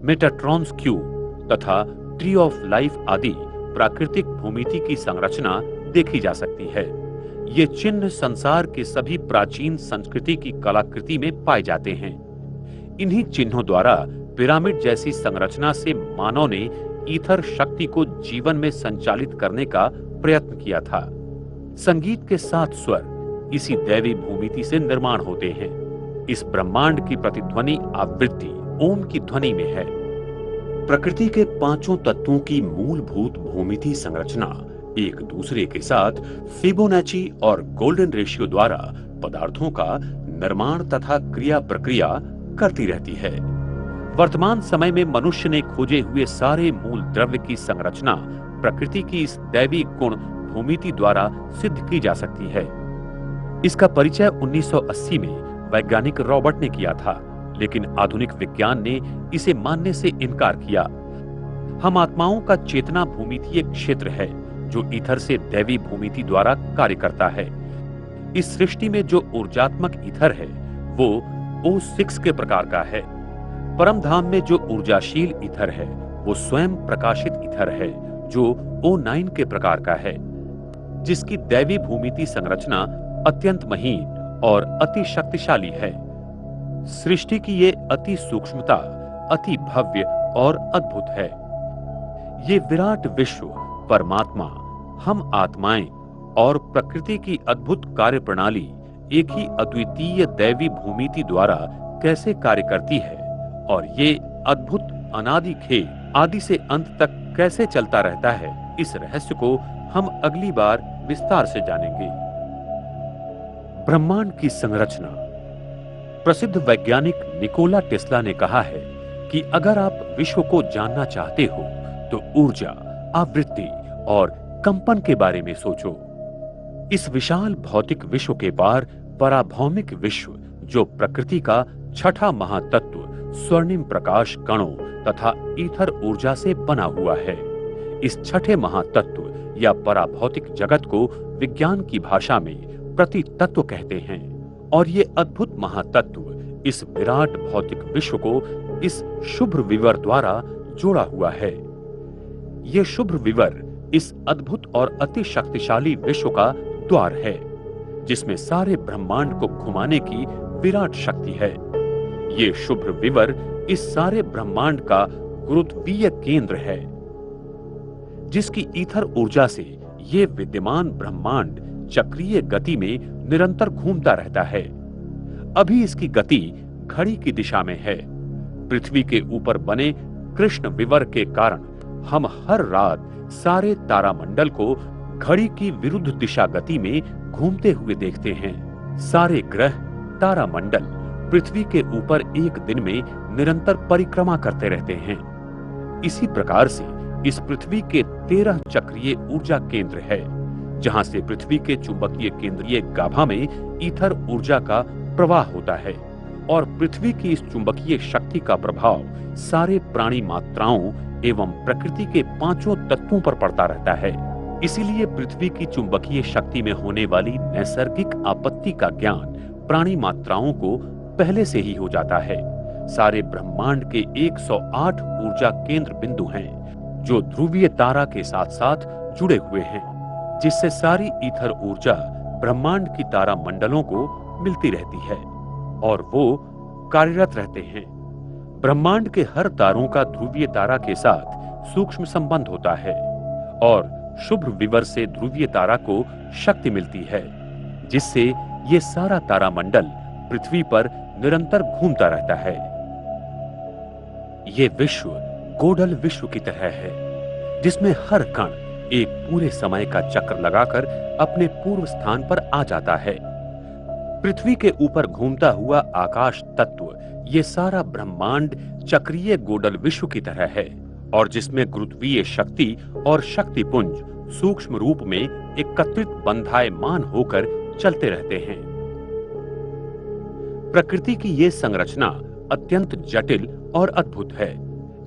मेटाट्रॉन्स क्यूब तथा ट्री ऑफ लाइफ आदि प्राकृतिक भूमिति की संरचना देखी जा सकती है। ये चिन्ह संसार के सभी प्राचीन संस्कृति की कलाकृति में पाए जाते हैं। इन्हीं चिन्हों द्वारा पिरामिड जैसी संरचना से मानव ने ईथर शक्ति को जीवन में संचालित करने का प्रयत्न किया था। संगीत के 7 स्वर इसी दैवी भूमिति से निर्माण होते हैं। इस ब्रह्मांड की प्रतिध्वनि आवृत्ति ओम की ध्वनि में है। प्रकृति के 5 तत्वों की मूलभूत भूमिति संरचना एक दूसरे के साथ फिबोनाची और गोल्डन रेशियो द्वारा पदार्थों का निर्माण तथा क्रिया प्रक्रिया करती रहती है। वर्तमान समय में मनुष्य ने खोजे हुए सारे मूल द्रव्य की संरचना प्रकृति की इस दैवी गुण भूमिति द्वारा सिद्ध की जा सकती है। इसका परिचय 1980 में वैज्ञानिक रॉबर्ट ने किया था, लेकिन आधुनिक विज्ञान ने इसे मानने से इनकार किया। हम आत्माओं का चेतना भूमितीय क्षेत्र है जो ईथर से दैवी भूमिति द्वारा कार्य करता है। इस सृष्टि में जो ऊर्जात्मक ईथर है वो O6 के प्रकार का है। परम धाम में जो ऊर्जाशील ईथर है वो स्वयं प्रकाशित ईथर है जो O9 के प्रकार का है, जिसकी दैवी भूमिति संरचना अत्यंत महीन और अति शक्तिशाली है। सृष्टि की ये अति सूक्ष्मता अति भव्य और अद्भुत है। ये विराट विश्व, परमात्मा, हम आत्माएं और प्रकृति की अद्भुत कार्य प्रणाली एक ही अद्वितीय दैवी भूमिति द्वारा कैसे कार्य करती है और ये अद्भुत अनादि खेल आदि से अंत तक कैसे चलता रहता है, इस रहस्य को हम अगली बार विस्तार से जानेंगे। ब्रह्मांड की संरचना। प्रसिद्ध वैज्ञानिक निकोला टेस्ला ने कहा है कि अगर आप विश्व को जानना चाहते हो तो ऊर्जा, आवृत्ति और कंपन के बारे में सोचो। इस विशाल भौतिक विश्व के पार पराभौमिक विश्व जो प्रकृति का छठा महातत्व स्वर्णिम प्रकाश कणों तथा ईथर ऊर्जा से बना हुआ है। इस छठे महातत्व या पराभौतिक जगत को विज्ञान की भाषा में प्रति तत्व कहते हैं और ये अद्भुत महातत्व इस विराट भौतिक विश्व को इस शुभ्र विवर द्वारा जोड़ा हुआ है। ये शुभ्र विवर इस अद्भुत और अति शक्तिशाली विश्व का द्वार है जिसमें सारे ब्रह्मांड को घुमाने की विराट शक्ति है। ये शुभ्र विवर इस सारे ब्रह्मांड का गुरुत्वीय केंद्र है जिसकी ईथर ऊर्जा से ये विद्यमान ब्रह्मांड चक्रीय गति में निरंतर घूमता रहता है। अभी इसकी गति घड़ी की दिशा में है। पृथ्वी के ऊपर बने कृष्ण विवर के कारण हम हर रात सारे तारामंडल को घड़ी की विरुद्ध दिशा गति में घूमते हुए देखते हैं। सारे ग्रह, तारामंडल पृथ्वी के ऊपर एक दिन में निरंतर परिक्रमा करते रहते हैं। इसी प्रकार से इस पृथ्वी के 13 चक्रीय ऊर्जा केंद्र है जहां से पृथ्वी के चुंबकीय केंद्रीय गाभा में ईथर ऊर्जा का प्रवाह होता है और पृथ्वी की इस चुंबकीय शक्ति का प्रभाव सारे प्राणी मात्राओं एवं प्रकृति के 5 तत्वों पर पड़ता रहता है। इसीलिए पृथ्वी की चुंबकीय शक्ति में होने वाली नैसर्गिक आपत्ति का ज्ञान प्राणी मात्राओं को पहले से ही हो जाता है। सारे ब्रह्मांड के 108 ऊर्जा केंद्र बिंदु हैं जो ध्रुवीय तारा के साथ साथ जुड़े हुए हैं, जिससे सारी ईथर ऊर्जा ब्रह्मांड की तारा मंडलों को मिलती रहती है और वो कार्यरत रहते हैं। ब्रह्मांड के हर तारों का ध्रुवीय तारा के साथ सूक्ष्म संबंध होता है और शुभ्र विवर से ध्रुवीय तारा को शक्ति मिलती है जिससे ये सारा तारामंडल पृथ्वी पर निरंतर घूमता रहता है। ये विश्व गोडल विश्व की तरह है जिसमें हर कण एक पूरे समय का चक्र लगाकर अपने पूर्व स्थान पर आ जाता है। पृथ्वी के ऊपर घूमता हुआ आकाश तत्व ये सारा ब्रह्मांड चक्रीय गोडल विश्व की तरह है और जिसमें गुरुत्वीय शक्ति और शक्तिपुंज सूक्ष्म रूप में एकत्रित बंधायमान होकर चलते रहते हैं। प्रकृति की ये संरचना अत्यंत जटिल और अद्भुत है।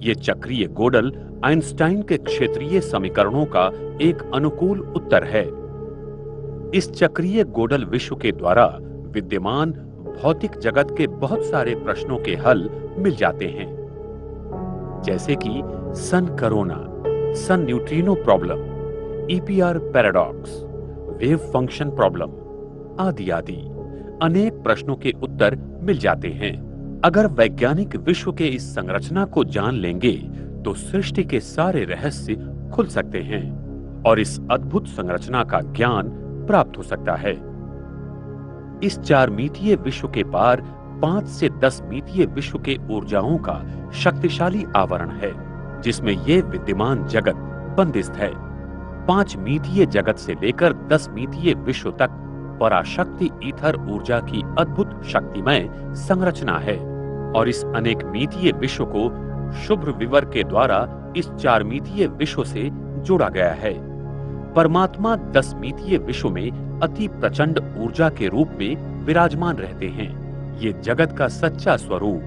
ये चक्रीय गोडल आइंस्टाइन के क्षेत्रीय समीकरणों का एक अनुकूल उत्तर है। इस चक्रीय गोडल विश्व के द्वारा विद्यमान भौतिक जगत के बहुत सारे प्रश्नों के हल मिल जाते हैं, जैसे कि sun corona, sun neutrino problem, EPR paradox, wave function problem आदि आदि अनेक प्रश्नों के उत्तर मिल जाते हैं अगर वैज्ञानिक विश्व के इस संरचना को जान लेंगे तो सृष्टि के सारे रहस्य खुल सकते हैं और इस अद्भुत संरचना का ज्ञान प्राप्त हो सकता है। इस 4 मितीय विश्व के पार 5 से 10 मितीय विश्व के ऊर्जाओं का शक्तिशाली आवरण है, जिसमें ये विद्यमान जगत बंदिस्त है। 5 मितीय जगत से लेकर 10 मितीय विश्व तक पराशक्ति ईथर ऊर्जा की अद्भुत शक्तिमय संरचना है और इस अनेक मितीय विश्व को शुभ्र विवर के द्वारा इस 4 मितीय विश्व से जोड़ा गया है। परमात्मा 10 मितीय विश्व में अति प्रचंड ऊर्जा के रूप में विराजमान रहते हैं। ये जगत का सच्चा स्वरूप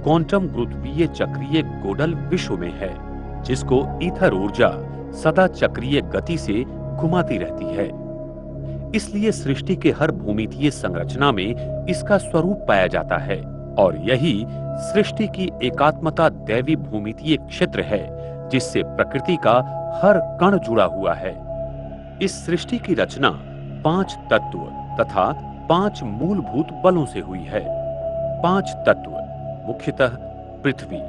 क्वांटम गुरुत्वीय चक्रीय गोडल विश्व में है, जिसको ईथर ऊर्जा सदा चक्रीय गति से घुमाती रहती है। इसलिए सृष्टि के हर भूमितीय संरचना में इसका स्वरूप पाया जाता है और यही सृष्टि की एकात्मता दैवी भूमितीय क्षेत्र है, जिससे प्रकृति का हर कण जुड़ा हुआ है। इस सृष्टि की रचना 5 तत्व तथा 5 मूलभूत बलों से हुई है। 5 तत्व मुख्यतः पृथ्वी,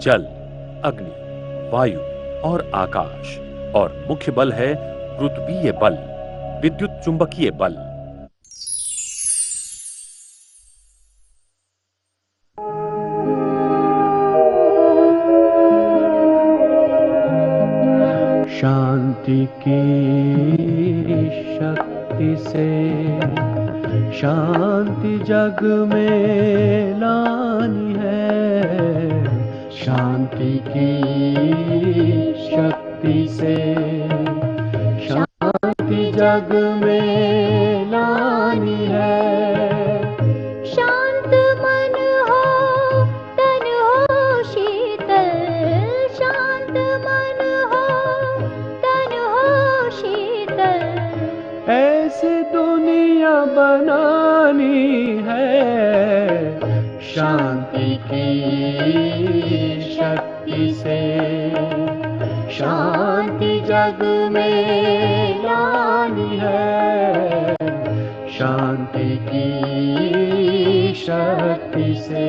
जल, अग्नि, वायु और आकाश, और मुख्य बल है गुरुत्वीय बल, विद्युत चुंबकीय बल। शांति की शक्ति से शांति जग में लानी है। शांति की शक्ति से शांति जग में लानी है। शांत मन हो तन हो शीतल, शांत मन हो तन हो शीतल। ऐसी दुनिया बनानी है। शांति की शक्ति से शांति जग में लानी है। शांति की शक्ति से।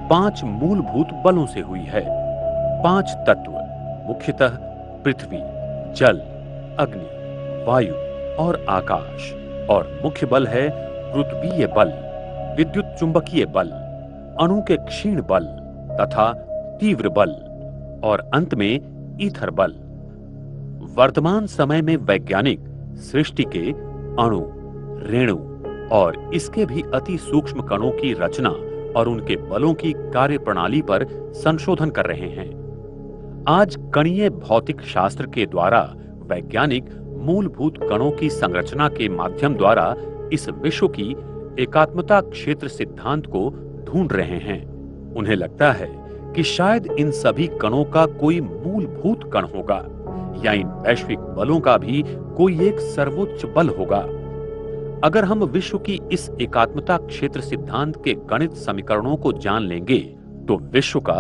पांच मूलभूत बलों से हुई है। 5 तत्व मुख्यतः पृथ्वी, जल, अग्नि, वायु और आकाश, और मुख्य बल है गुरुत्वीय बल, विद्युत चुंबकीय बल, अणु के क्षीण बल तथा तीव्र बल, और अंत में ईथर बल। वर्तमान समय में वैज्ञानिक सृष्टि के अणु, रेणु और इसके भी अति सूक्ष्म कणों की रचना और उनके बलों की कार्यप्रणाली पर संशोधन कर रहे हैं। आज कणीय भौतिक शास्त्र के द्वारा वैज्ञानिक मूलभूत कणों की संरचना के माध्यम द्वारा इस विश्व की एकात्मता क्षेत्र सिद्धांत को ढूंढ रहे हैं। उन्हें लगता है कि शायद इन सभी कणों का कोई मूलभूत कण होगा या इन वैश्विक बलों का भी कोई एक सर्वोच्च बल होगा। अगर हम विश्व की इस एकात्मता क्षेत्र सिद्धांत के गणित समीकरणों को जान लेंगे तो विश्व का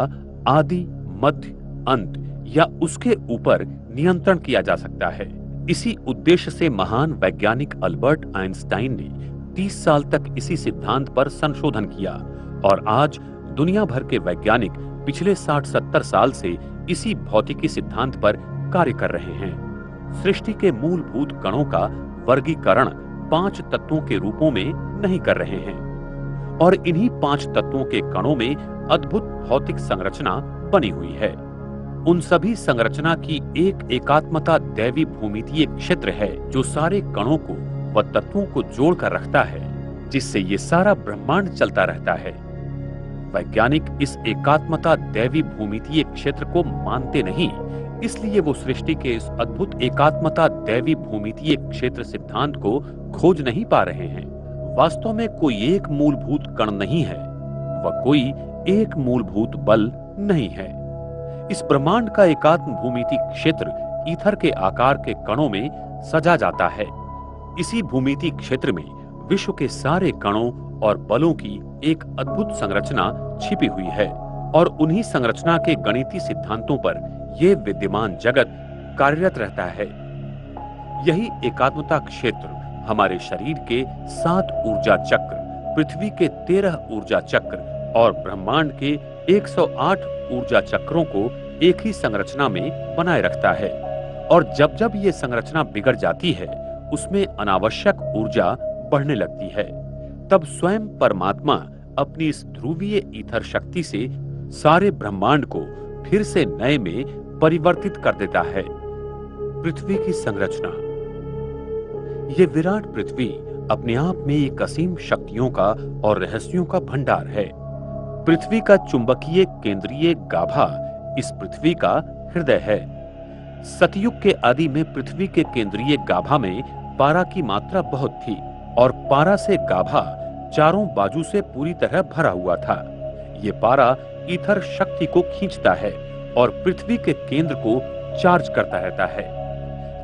आदि, मध्य, अंत या उसके ऊपर नियंत्रण किया जा सकता है। इसी उद्देश्य से महान वैज्ञानिक अल्बर्ट आइंस्टाइन ने 30 साल तक इसी सिद्धांत पर संशोधन किया और आज दुनिया भर के वैज्ञानिक पिछले 60-70 साल से इसी भौतिकी सिद्धांत पर कार्य कर रहे हैं। सृष्टि के मूलभूत कणों का वर्गीकरण 5 तत्वों के रूपों में नहीं कर रहे हैं और इन्हीं 5 तत्वों के कणों में अद्भुत भौतिक संरचना बनी हुई है। उन सभी संरचना की एक एकात्मता दैवी भूमितीय क्षेत्र है जो सारे कणों को व तत्वों को जोड़कर रखता है, जिससे ये सारा ब्रह्मांड चलता रहता है। वैज्ञानिक इस एकात्मता दैवी भूमितीय क्षेत्र को मानते नहीं, इसलिए वो सृष्टि के इस अद्भुत एकात्मता दैवी भूमितीय क्षेत्र सिद्धांत को खोज नहीं पा रहे हैं। वास्तव में कोई एक मूलभूत कण नहीं है, वह कोई एक मूलभूत बल नहीं है। इस ब्रह्मांड का एकात्म भूमिति क्षेत्र ईथर के आकार के कणों में सजा जाता है। इसी भूमिति क्षेत्र में विश्व के सारे कणों और बलों की एक अद्भुत संरचना छिपी हुई है और उन्हीं संरचना के गणितीय सिद्धांतों पर ये विद्यमान जगत कार्यरत रहता है। यही एकात्मता क्षेत्र हमारे शरीर के 7 ऊर्जा चक्र, पृथ्वी के 13 ऊर्जा चक्र और ब्रह्मांड के 108 ऊर्जा चक्रों को एक ही संरचना में बनाए रखता है। और जब जब ये संरचना बिगड़ जाती है, उसमें अनावश्यक ऊर्जा बढ़ने लगती है, तब स्वयं परमात्मा अपनी इस ध्रुवीय ईथर शक्ति से सारे ब्रह्मांड को फिर से नए में परिवर्तित कर देता है। पृथ्वी की संरचना। ये विराट पृथ्वी अपने आप में एक असीम शक्तियों का और रहस्यों का भंडार है। पृथ्वी का चुंबकीय केंद्रीय गाभा इस पृथ्वी का हृदय है। सतयुग के आदि में पृथ्वी के केंद्रीय गाभा में पारा की मात्रा बहुत थी और पारा से गाभा चारों बाजू से पूरी तरह भरा हुआ था। ये पारा ईथर शक्ति को खींचता है और पृथ्वी के केंद्र को चार्ज करता रहता है,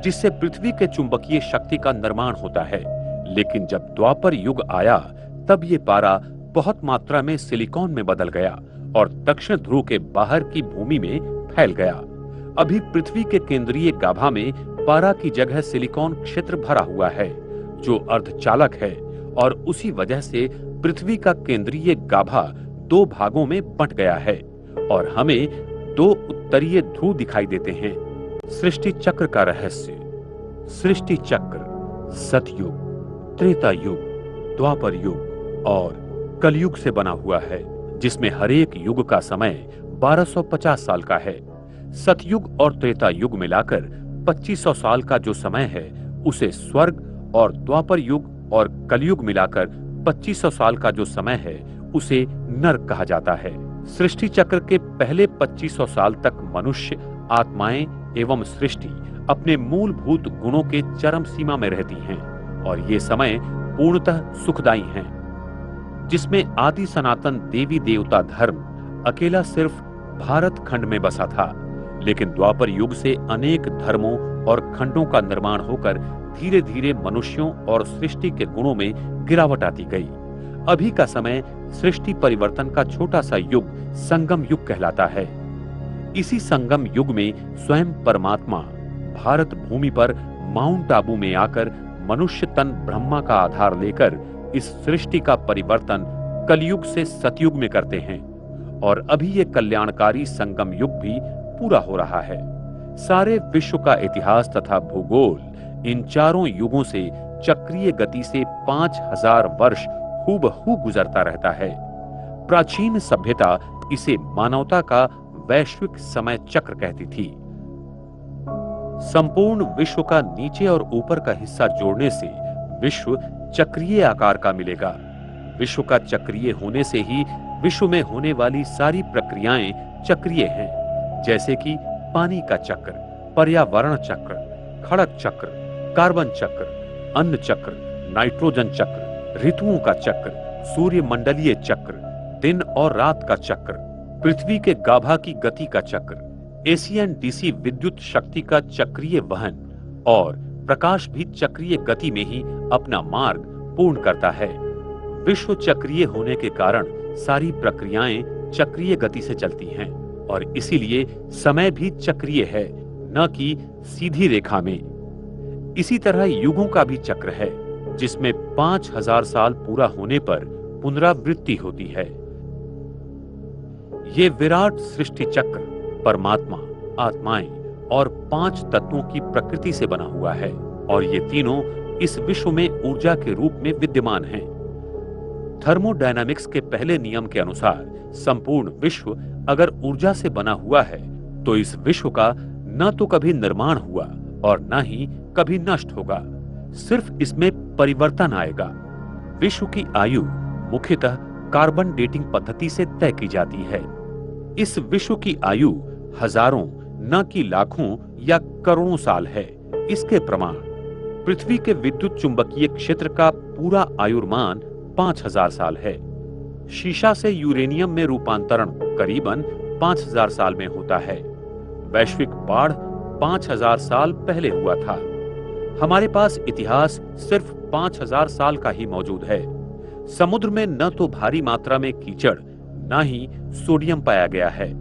जिससे पृथ्वी के चुंबकीय शक्ति का निर्माण होता है। लेकिन जब द्वापर युग आया, तब ये पारा बहुत मात्रा में सिलिकॉन में बदल गया और दक्षिण ध्रुव के बाहर की भूमि में फैल गया। अभी पृथ्वी के केंद्रीय गाभा में पारा की जगह सिलिकॉन क्षेत्र भरा हुआ है, जो अर्धचालक है, और उसी वजह से पृथ्वी का केंद्रीय गाभा 2 भागों में बंट गया है और हमें 2 उत्तरीय ध्रुव दिखाई देते हैं। सृष्टि चक्र का रहस्य। सृष्टि चक्र सतयुग, त्रेता युग, द्वापर युग और कलयुग से बना हुआ है, जिसमें हर एक युग का समय 1250 साल का है। सतयुग और त्रेता युग मिलाकर 2500 साल का जो समय है, उसे स्वर्ग, और द्वापर युग और कलयुग मिलाकर 2500 साल का जो समय है, उसे नरक कहा जाता है। सृष्टि चक्र के पहले 2500 साल तक मनुष्य, आत्माएं एवं सृष्टि अपने मूलभूत गुणों के चरम सीमा में रहती हैं, और ये समय पूर्णतः सुखदायी हैं, जिसमें आदि सनातन देवी देवता धर्म अकेला सिर्फ भारत खंड में बसा था। लेकिन द्वापर युग से अनेक धर्मों और खंडों का निर्माण होकर धीरे धीरे मनुष्यों और सृष्टि के गुणों में गिरावट आती गई। अभी का समय सृष्टि परिवर्तन का छोटा सा युग संगम युग कहलाता है। इसी संगम युग में स्वयं परमात्मा भारत भूमि पर माउंट आबू में आकर मनुष्य तन ब्रह्मा का आधार लेकर इस सृष्टि का परिवर्तन कलयुग से सतयुग में करते हैं, और अभी ये कल्याणकारी संगम युग भी पूरा हो रहा है। सारे विश्व का इतिहास तथा भूगोल इन चारों युगों से चक्रीय गति से 5000 वर्ष हूबहू गुजरता रहता है। प्राचीन सभ्यता इसे मानवता का वैश्विक समय चक्र कहती थी। संपूर्ण विश्व का नीचे और ऊपर का हिस्सा जोड़ने से विश्व चक्रीय आकार का मिलेगा। विश्व का चक्रीय होने से ही विश्व में होने वाली सारी प्रक्रियाएं चक्रीय हैं, जैसे कि पानी का चक्र, पर्यावरण चक्र, खड़क चक्र, कार्बन चक्र, अन्न चक्र, नाइट्रोजन चक्र, ऋतुओं का चक्र, सूर्यमंडलीय चक्र, दिन और रात का चक्र, पृथ्वी के गाभा की गति का चक्र, एशियन डीसी विद्युत शक्ति का चक्रीय वहन, और प्रकाश भी चक्रीय गति में ही अपना मार्ग पूर्ण करता है। विश्व चक्रीय होने के कारण सारी प्रक्रियाएं चक्रीय गति से चलती हैं, और इसीलिए समय भी चक्रीय है, न कि सीधी रेखा में। इसी तरह युगों का भी चक्र है, जिसमें 5000 साल पूरा होने पर पुनरावृत्ति होती है। ये विराट सृष्टि चक्र परमात्मा, आत्माएं और 5 तत्वों की प्रकृति से बना हुआ है, और ये तीनों इस विश्व में ऊर्जा के रूप में विद्यमान हैं। थर्मोडायनामिक्स के पहले नियम के अनुसार संपूर्ण विश्व अगर ऊर्जा से बना हुआ है, तो इस विश्व का न तो कभी निर्माण हुआ और न ही कभी नष्ट होगा, सिर्फ इसमें परिवर्तन आएगा। विश्व की आयु मुख्यतः कार्बन डेटिंग पद्धति से तय की जाती है। इस विश्व की आयु हजारों न कि लाखों या करोड़ों साल है। इसके प्रमाण पृथ्वी के विद्युत चुंबकीय क्षेत्र का पूरा आयुर्मान 5000 साल है। शीशा से यूरेनियम में रूपांतरण करीबन 5000 साल में होता है। वैश्विक बाढ़ 5000 साल पहले हुआ था। हमारे पास इतिहास सिर्फ 5000 साल का ही मौजूद है। समुद्र में न तो भारी मात्रा में कीचड़, न ही सोडियम पाया गया है।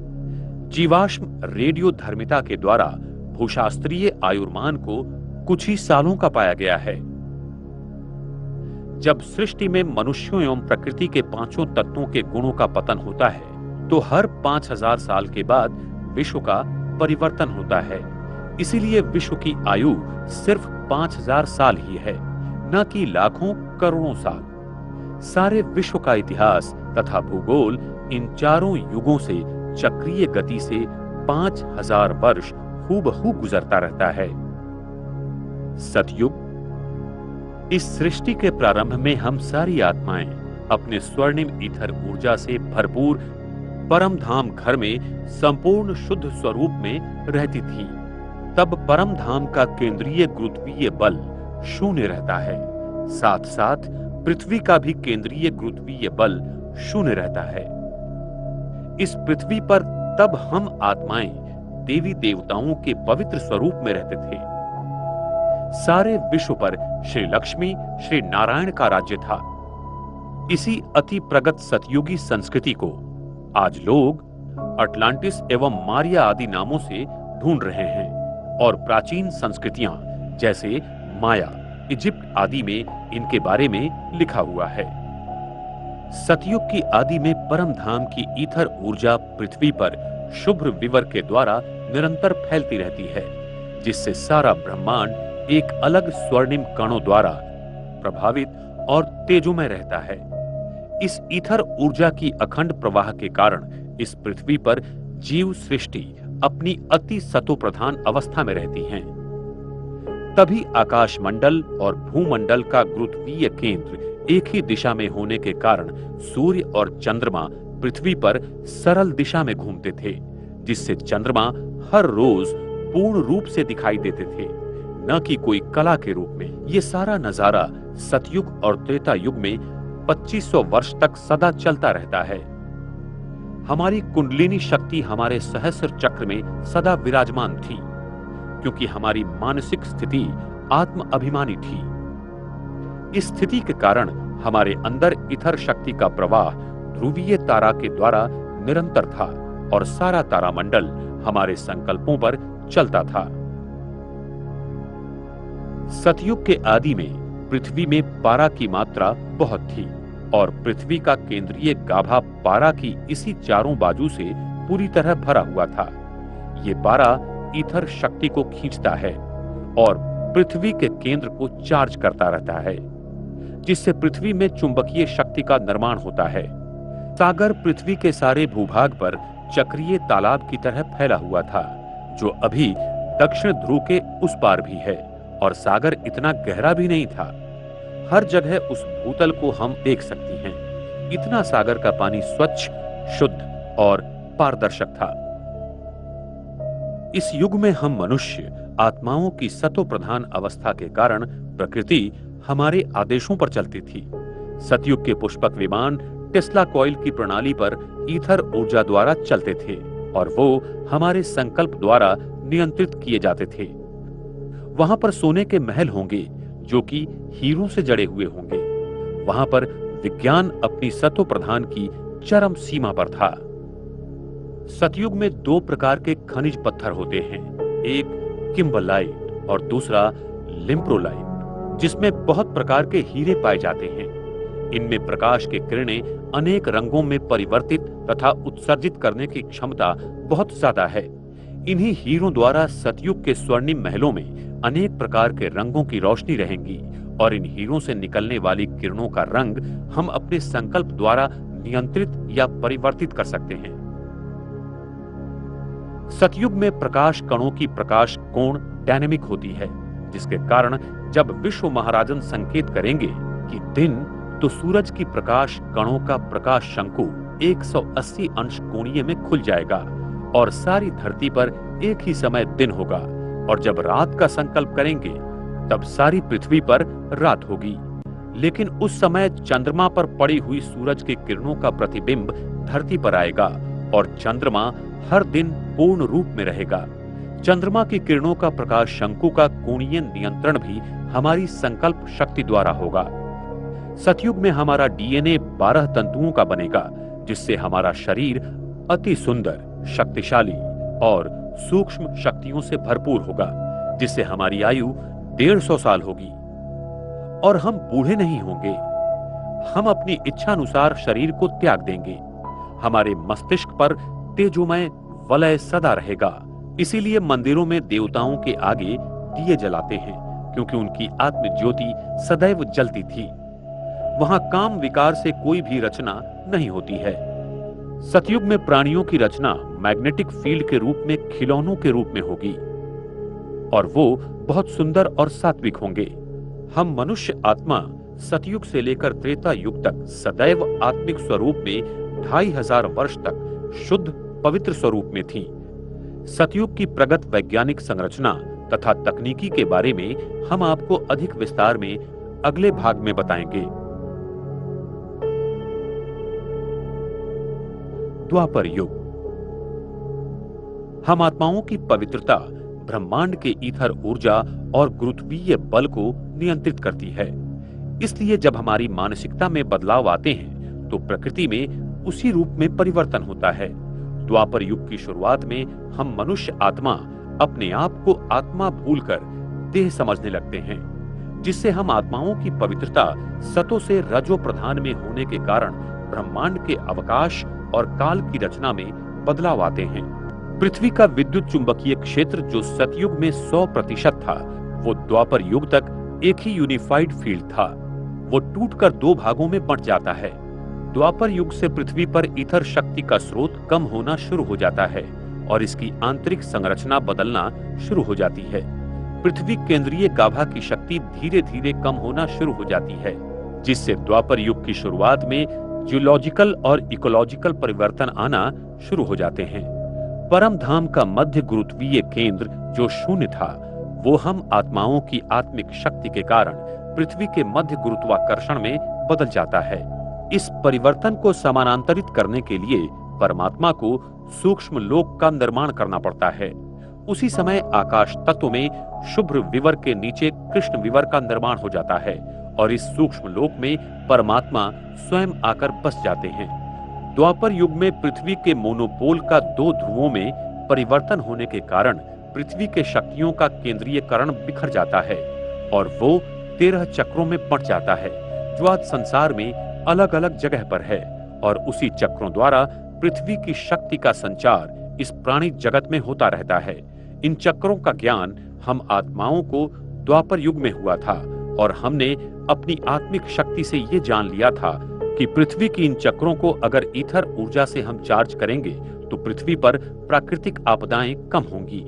जीवाश्म रेडियोधर्मिता के द्वारा भूशास्त्रीय आयुर्मान को कुछ ही सालों का पाया गया है। जब सृष्टि में मनुष्यों एवं प्रकृति के पांचों तत्वों के गुणों का पतन होता है तो हर 5000 साल के बाद विश्व का परिवर्तन होता है। इसीलिए विश्व की आयु सिर्फ 5000 साल ही है, न कि लाखों करोड़ों साल। सारे विश्व का इतिहास तथा भूगोल इन चारों युगों से चक्रीय गति से 5000 वर्ष हूबहू गुजरता रहता है। सतयुग। इस सृष्टि के प्रारंभ में हम सारी आत्माएं अपने स्वर्णिम ईथर ऊर्जा से भरपूर परम धाम घर में संपूर्ण शुद्ध स्वरूप में रहती थी। तब परम धाम का केंद्रीय गुरुत्वीय बल शून्य रहता है, साथ साथ पृथ्वी का भी केंद्रीय गुरुत्वीय बल शून्य रहता है। इस पृथ्वी पर तब हम आत्माएं देवी देवताओं के पवित्र स्वरूप में रहते थे। सारे विश्व पर श्री लक्ष्मी श्री नारायण का राज्य था। इसी अति प्रगत सतयुगी संस्कृति को आज लोग अटलांटिस एवं मारिया आदि नामों से ढूंढ रहे हैं और प्राचीन संस्कृतियां जैसे माया, इजिप्ट आदि में इनके बारे में लिखा हुआ है। सतयुग की आदि में परम धाम की ईथर ऊर्जा पृथ्वी पर शुभ्र विवर के द्वारा निरंतर फैलती रहती है, जिससे सारा ब्रह्मांड एक अलग स्वर्णिम कणों द्वारा प्रभावित और तेजोमय रहता है। इस ईथर ऊर्जा की अखंड प्रवाह के कारण इस पृथ्वी पर जीव सृष्टि अपनी अति सतोप्रधान अवस्था में रहती हैं। तभी आकाशमंडल और भूमंडल का गुरुत्वीय केंद्र एक ही दिशा में होने के कारण सूर्य और चंद्रमा पृथ्वी पर सरल दिशा में घूमते थे, जिससे चंद्रमा हर रोज पूर्ण रूप से दिखाई देते थे, न कि कोई कला के रूप में। ये सारा नजारा सतयुग और त्रेता युग में 2500 वर्ष तक सदा चलता रहता है। हमारी कुंडलिनी शक्ति हमारे सहस्र चक्र में सदा विराजमान थी, क्योंकि हमारी मानसिक स्थिति आत्म अभिमानी थी। इस स्थिति के कारण हमारे अंदर इथर शक्ति का प्रवाह ध्रुवीय तारा के द्वारा निरंतर था और सारा तारामंडल हमारे संकल्पों पर चलता था। सतयुग के आदि में पृथ्वी में पारा की मात्रा बहुत थी और पृथ्वी का केंद्रीय गाभा पारा की इसी चारों बाजू से पूरी तरह भरा हुआ था। ये पारा ईथर शक्ति को खींचता है और पृथ्वी के केंद्र को चार्ज करता रहता है, जिससे पृथ्वी में चुंबकीय शक्ति का निर्माण होता है। सागर पृथ्वी के सारे भूभाग पर चक्रीय तालाब की तरह फैला हुआ था, जो अभी दक्षिण ध्रुव के उस पार भी है, और सागर इतना गहरा भी नहीं था। हर जगह उस भूतल को हम देख सकती हैं। इतना सागर का पानी स्वच्छ, शुद्ध और पारदर्शक था। इस युग में हम मनुष्य आत्माओं की सतो प्रधान अवस्था के कारण प्रकृति हमारे आदेशों पर चलती थी। सतयुग के पुष्पक विमान टेस्ला कॉइल की प्रणाली पर ईथर ऊर्जा द्वारा चलते थे और वो हमारे संकल्प द्वारा नियंत्रित किए जाते थे। वहां पर सोने के महल होंगे जो कि हीरों से जड़े हुए होंगे। वहां पर विज्ञान अपनी सतो प्रधान की चरम सीमा पर था। सतयुग में दो प्रकार के खनिज पत्थर होते हैं, एक किम्बरलाइट और दूसरा लिम्प्रोलाइट, जिसमें बहुत प्रकार के हीरे पाए जाते हैं। इनमें प्रकाश की किरणें अनेक रंगों में परिवर्तित तथा उत्सर्जित करने की क्षमता बहुत ज्यादा है। इन्हीं हीरों द्वारा सतयुग के स्वर्णिम महलों में अनेक प्रकार के रंगों की रोशनी रहेंगी और इन हीरों से निकलने वाली किरणों का रंग हम अपने संकल्प द्वारा नियंत्रित या परिवर्तित कर सकते हैं। सतयुग में प्रकाश कणों की प्रकाश कोण डायनेमिक होती है, जिसके कारण जब विश्व महाराजन संकेत करेंगे कि दिन, तो सूरज की प्रकाश कणों का प्रकाश शंकु 180 अंश कोणीय में खुल जाएगा और सारी धरती पर एक ही समय दिन होगा। और जब रात का संकल्प करेंगे तब सारी पृथ्वी पर रात होगी। लेकिन उस समय चंद्रमा पर पड़ी हुई सूरज की किरणों का प्रतिबिंब धरती पर आएगा और चंद्रमा हर दिन पूर्ण रूप में रहेगा। चंद्रमा की किरणों का प्रकाश शंकु का कोणीय नियंत्रण भी हमारी संकल्प शक्ति द्वारा होगा। सतयुग में हमारा डीएनए 12 तंतुओं का बनेगा, जिससे हमारा शरीर अति सुंदर शक्तिशाली और सूक्ष्म शक्तियों से भरपूर होगा, जिससे हमारी आयु 150 साल होगी और हम बूढ़े नहीं होंगे। हम अपनी इच्छानुसार शरीर को त्याग देंगे। हमारे मस्तिष्क पर तेजोमय वलय सदा रहेगा। इसीलिए मंदिरों में देवताओं के आगे दिए जलाते हैं, क्योंकि उनकी आत्म ज्योति सदैव जलती थी। वहां काम विकार से कोई भी रचना नहीं होती है। सतयुग में प्राणियों की रचना मैग्नेटिक फील्ड के रूप में खिलौनों के रूप में होगी और वो बहुत सुंदर और सात्विक होंगे। हम मनुष्य आत्मा सतयुग से लेकर त्रेता युग तक सदैव आत्मिक स्वरूप में 2500 वर्ष तक शुद्ध पवित्र स्वरूप में थी। सतयुग की प्रगत वैज्ञानिक संरचना तथा तकनीकी के बारे में हम आपको अधिक विस्तार में अगले भाग में बताएंगे। द्वापर युग। हम आत्माओं की पवित्रता ब्रह्मांड के ईथर ऊर्जा और गुरुत्वीय बल को नियंत्रित करती है। इसलिए जब हमारी मानसिकता में बदलाव आते हैं तो प्रकृति में उसी रूप में परिवर्तन होता है। द्वापर युग की शुरुआत में हम मनुष्य आत्मा अपने आप को आत्मा भूलकर देह समझने लगते हैं, जिससे हम आत्माओं की पवित्रता सतो से रजो प्रधान में होने के कारण ब्रह्मांड के अवकाश और काल की रचना में बदलाव आते हैं। पृथ्वी का विद्युत चुंबकीय क्षेत्र जो सतयुग में 100% था, वो द्वापर युग तक एक ही यूनिफाइड फील्ड था। वो टूटकर 2 भागों में बंट जाता है। द्वापर युग से पृथ्वी पर ईथर शक्ति का स्रोत कम होना शुरू हो जाता है और इसकी आंतरिक संरचना बदलना शुरू हो जाती है। पृथ्वी केंद्रीय गाभा की शक्ति धीरे धीरे कम होना शुरू हो जाती है, जिससे द्वापर युग की शुरुआत में जियोलॉजिकल और इकोलॉजिकल परिवर्तन आना शुरू हो जाते हैं। परम धाम का मध्य गुरुत्वीय केंद्र जो शून्य था, वो हम आत्माओं की आत्मिक शक्ति के कारण पृथ्वी के मध्य गुरुत्वाकर्षण में बदल जाता है। इस परिवर्तन को समानांतरित करने के लिए परमात्मा को सूक्ष्म लोक का निर्माण करना पड़ता है। उसी समय आकाश तत्व में शुभ्र विवर के नीचे कृष्ण विवर का निर्माण हो जाता है और इस सूक्ष्म लोक में परमात्मा स्वयं आकर बस जाते हैं। द्वापर युग में पृथ्वी के मोनोपोल का 2 ध्रुवों में परिवर्तन होने के कारण पृथ्वी के शक्तियों का केंद्रीयकरण बिखर जाता है और वो 13 चक्रों में बंट जाता है, जो आज संसार में अलग अलग जगह पर है। और उसी चक्रों द्वारा पृथ्वी की शक्ति का संचार इस प्राणी जगत में होता रहता है। इन चक्रों का ज्ञान हम आत्माओं को द्वापर युग में हुआ था और हमने अपनी आत्मिक शक्ति से ये जान लिया था कि पृथ्वी की इन चक्रों को अगर ईथर ऊर्जा से हम चार्ज करेंगे तो पृथ्वी पर प्राकृतिक आपदाएं कम होंगी।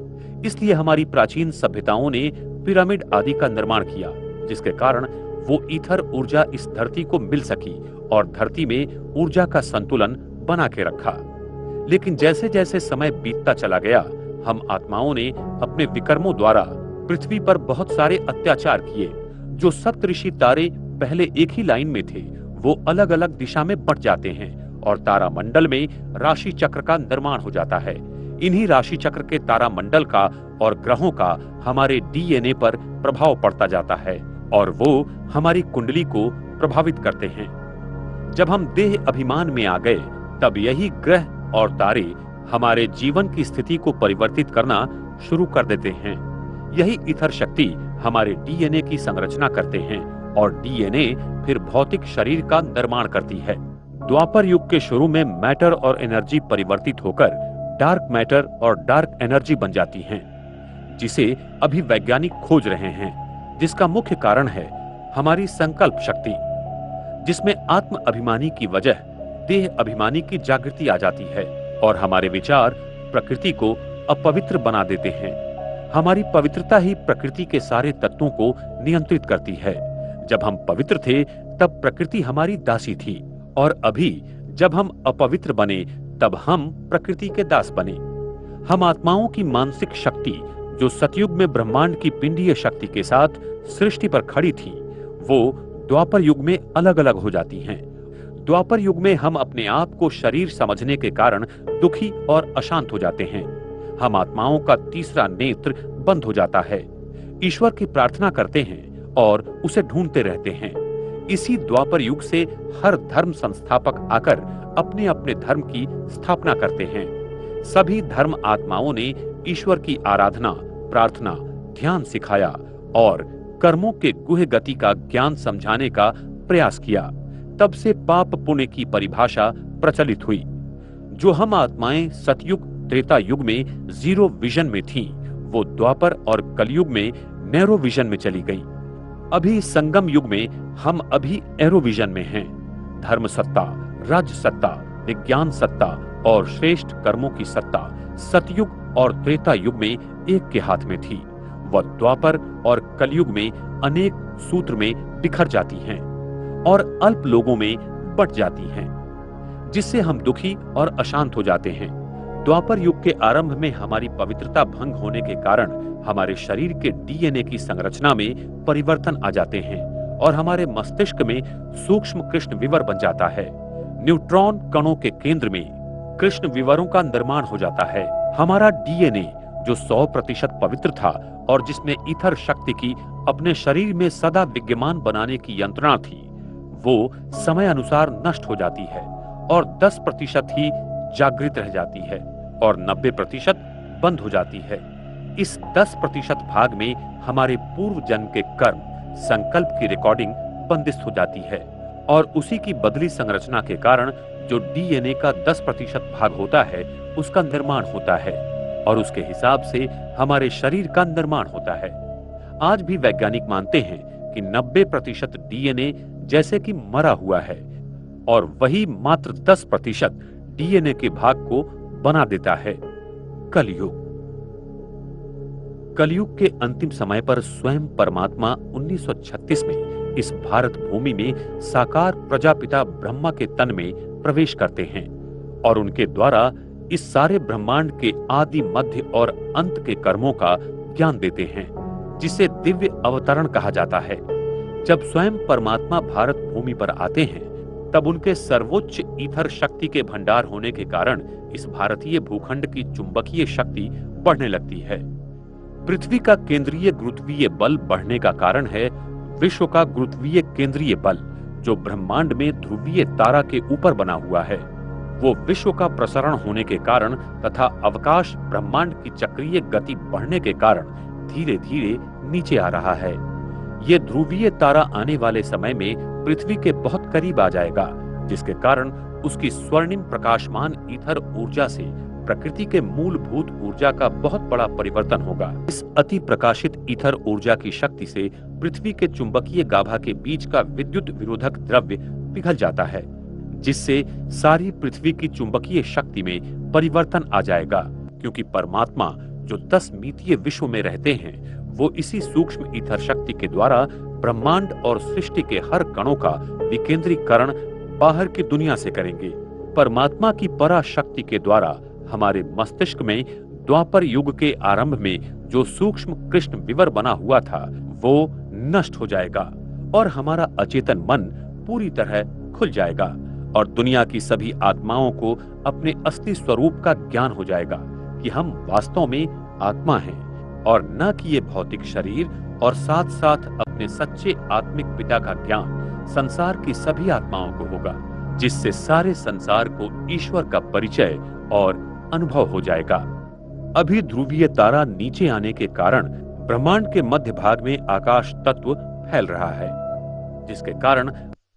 इसलिए हमारी प्राचीन सभ्यताओं ने पिरामिड आदि का निर्माण किया, जिसके कारण वो ईथर ऊर्जा इस धरती को मिल सकी और धरती में ऊर्जा का संतुलन बना के रखा। लेकिन जैसे जैसे समय बीतता चला गया, हम आत्माओं ने अपने विकर्मों द्वारा पृथ्वी पर बहुत सारे अत्याचार किए। जो सप्तऋषि तारे पहले एक ही लाइन में थे, वो अलग अलग दिशा में बंट जाते हैं और तारामंडल में राशि चक्र का निर्माण हो जाता है। इन्हीं राशि चक्र के तारामंडल का और ग्रहों का हमारे डीएनए पर प्रभाव पड़ता जाता है और वो हमारी कुंडली को प्रभावित करते हैं। जब हम देह अभिमान में आ गए, तब यही ग्रह और तारे हमारे जीवन की स्थिति को परिवर्तित करना शुरू कर देते हैं। यही ईथर शक्ति हमारे डीएनए की संरचना करते हैं और डीएनए फिर भौतिक शरीर का निर्माण करती है। द्वापर युग के शुरू में मैटर और एनर्जी परिवर्तित होकर डार्क मैटर और डार्क एनर्जी बन जाती हैं, जिसे अभी वैज्ञानिक खोज रहे हैं, जिसका मुख्य कारण है हमारी संकल्प शक्ति, जिसमें आत्म अभिमानी की वजह देह अभिमानी की जागृति आ जाती है और हमारे विचार प्रकृति को अपवित्र बना देते हैं। हमारी पवित्रता ही प्रकृति के सारे तत्वों को नियंत्रित करती है। जब हम पवित्र थे तब प्रकृति हमारी दासी थी और अभी जब हम अपवित्र बने तब हम प्रकृति के दास बने। हम आत्माओं की मानसिक शक्ति जो सतयुग में ब्रह्मांड की पिंडीय शक्ति के साथ सृष्टि पर खड़ी थी, वो द्वापर युग में अलग अलग हो जाती हैं। द्वापर युग में हम अपने आप को शरीर समझने के कारण दुखी और अशांत हो जाते हैं। हम आत्माओं का तीसरा नेत्र बंद हो जाता है, ईश्वर की प्रार्थना करते हैं और उसे ढूंढते रहते हैं। इसी द्वापर युग से हर धर्म संस्थापक आकर अपने अपने धर्म की स्थापना करते हैं। सभी धर्म आत्माओं ने ईश्वर की आराधना, प्रार्थना, ध्यान सिखाया और कर्मों के गुह्य गति का ज्ञान समझाने का प्रयास किया। तब से पाप पुण्य की परिभाषा प्रचलित हुई। जो हम आत्माएं सतयुग त्रेता युग में जीरो विजन में थीं, वो द्वापर और कलयुग में नैरो विजन में चली गईं। अभी संगम युग में हम अभी एरो विजन में हैं। धर्म सत्ता, राज्य सत्ता, विज्ञान सत्ता और श्रेष्ठ कर्मों की सत्ता सतयुग और त्रेता युग में एक के हाथ में थी। वह द्वापर और कलयुग में अनेक सूत्र में बिखर जाती हैं और अल्प लोगों में बट जाती हैं, जिससे हम दुखी और अशांत हो जाते हैं। द्वापर युग के आरंभ में हमारी पवित्रता भंग होने के कारण हमारे शरीर के डीएनए की संरचना में परिवर्तन आ जाते हैं और हमारे मस्तिष्क में सूक्ष्म कृष्ण विवर बन जाता है। न्यूट्रॉन कणों के केंद्र में कृष्ण विवरों का निर्माण हो जाता है। हमारा डीएनए जो 100% पवित्र था और जिसमें ईथर शक्ति की अपने शरीर में सदा विद्यमान बनाने की यंत्रणा थी, वो समय अनुसार नष्ट हो जाती है और 10% ही जागृत रह जाती है और 90% बंद हो जाती है। इस 10% भाग में हमारे पूर्व जन्म के कर्म, संकल्प की रिकॉर्डिंग बंदिस्त हो जाती है और उसी की बदली संरचना के कारण जो डीएनए का 10% भाग होता है, उसका निर्माण होता है और उसके हिसाब से हमारे शरीर का निर्माण होता है। आज भी वैज्ञानिक मानते हैं कि 90% डीएनए जैसे कि मरा हुआ है और वही मात्र 10% डीएनए के भाग को बना देता है। कलयुग। कलयुग के अंतिम समय पर स्वयं परमात्मा 1936 में इस भारत भूमि में साकार प्रजापिता ब्रह्मा के तन में प्रवेश करते हैं और उनके द्वारा इस सारे ब्रह्मांड के आदि, मध्य और अंत के कर्मों का ज्ञान देते हैं, जिसे दिव्य अवतरण कहा जाता है। जब स्वयं परमात्मा भारत भूमि पर आते हैं, तब उनके सर्वोच्च ईथर शक्ति के भंडार होने के कारण इस भारतीय भूखंड की चुंबकीय शक्ति बढ़ने लगती है। पृथ्वी का केंद्रीय गुरुत्वीय बल बढ़ने का कारण है विश्व का गुरुत्वीय केंद्रीय बल, जो ब्रह्मांड में ध्रुवीय तारा के ऊपर बना हुआ है। वो विश्व का प्रसरण होने के कारण तथा अवकाश ब्रह्मांड की चक्रीय गति बढ़ने के कारण धीरे धीरे नीचे आ रहा है। ये ध्रुवीय तारा आने वाले समय में पृथ्वी के बहुत करीब आ जाएगा, जिसके कारण उसकी स्वर्णिम प्रकाशमान ईथर ऊर्जा से प्रकृति के मूलभूत ऊर्जा का बहुत बड़ा परिवर्तन होगा। इस अति प्रकाशित ईथर ऊर्जा की शक्ति से पृथ्वी के चुंबकीय गाभा के बीच का विद्युत विरोधक द्रव्य पिघल जाता है, जिससे सारी पृथ्वी की चुंबकीय शक्ति में परिवर्तन आ जाएगा। क्योंकि परमात्मा जो 10 मितीय विश्व में रहते हैं, वो इसी सूक्ष्म ईथर शक्ति के द्वारा ब्रह्मांड और सृष्टि के हर कणों का विकेंद्रीकरण बाहर की दुनिया से करेंगे। परमात्मा की पराशक्ति के द्वारा हमारे मस्तिष्क में द्वापर युग के आरंभ में जो सूक्ष्म कृष्ण विवर बना हुआ था, वो नष्ट हो जाएगा और हमारा अचेतन मन पूरी तरह खुल जाएगा और दुनिया की सभी आत्माओं को अपने असली स्वरूप का ज्ञान हो जाएगा कि हम वास्तव में आत्मा हैं और न कि ये भौतिक शरीर, और साथ साथ अपने सच्चे आत्मिक पिता का ज्ञान संसार की सभी आत्माओं को होगा, जिससे सारे संसार को ईश्वर का परिचय और अनुभव हो जाएगा। अभी ध्रुवीय तारा नीचे आने के कारण ब्रह्मांड के मध्य भाग में आकाश तत्व फैल रहा है, जिसके कारण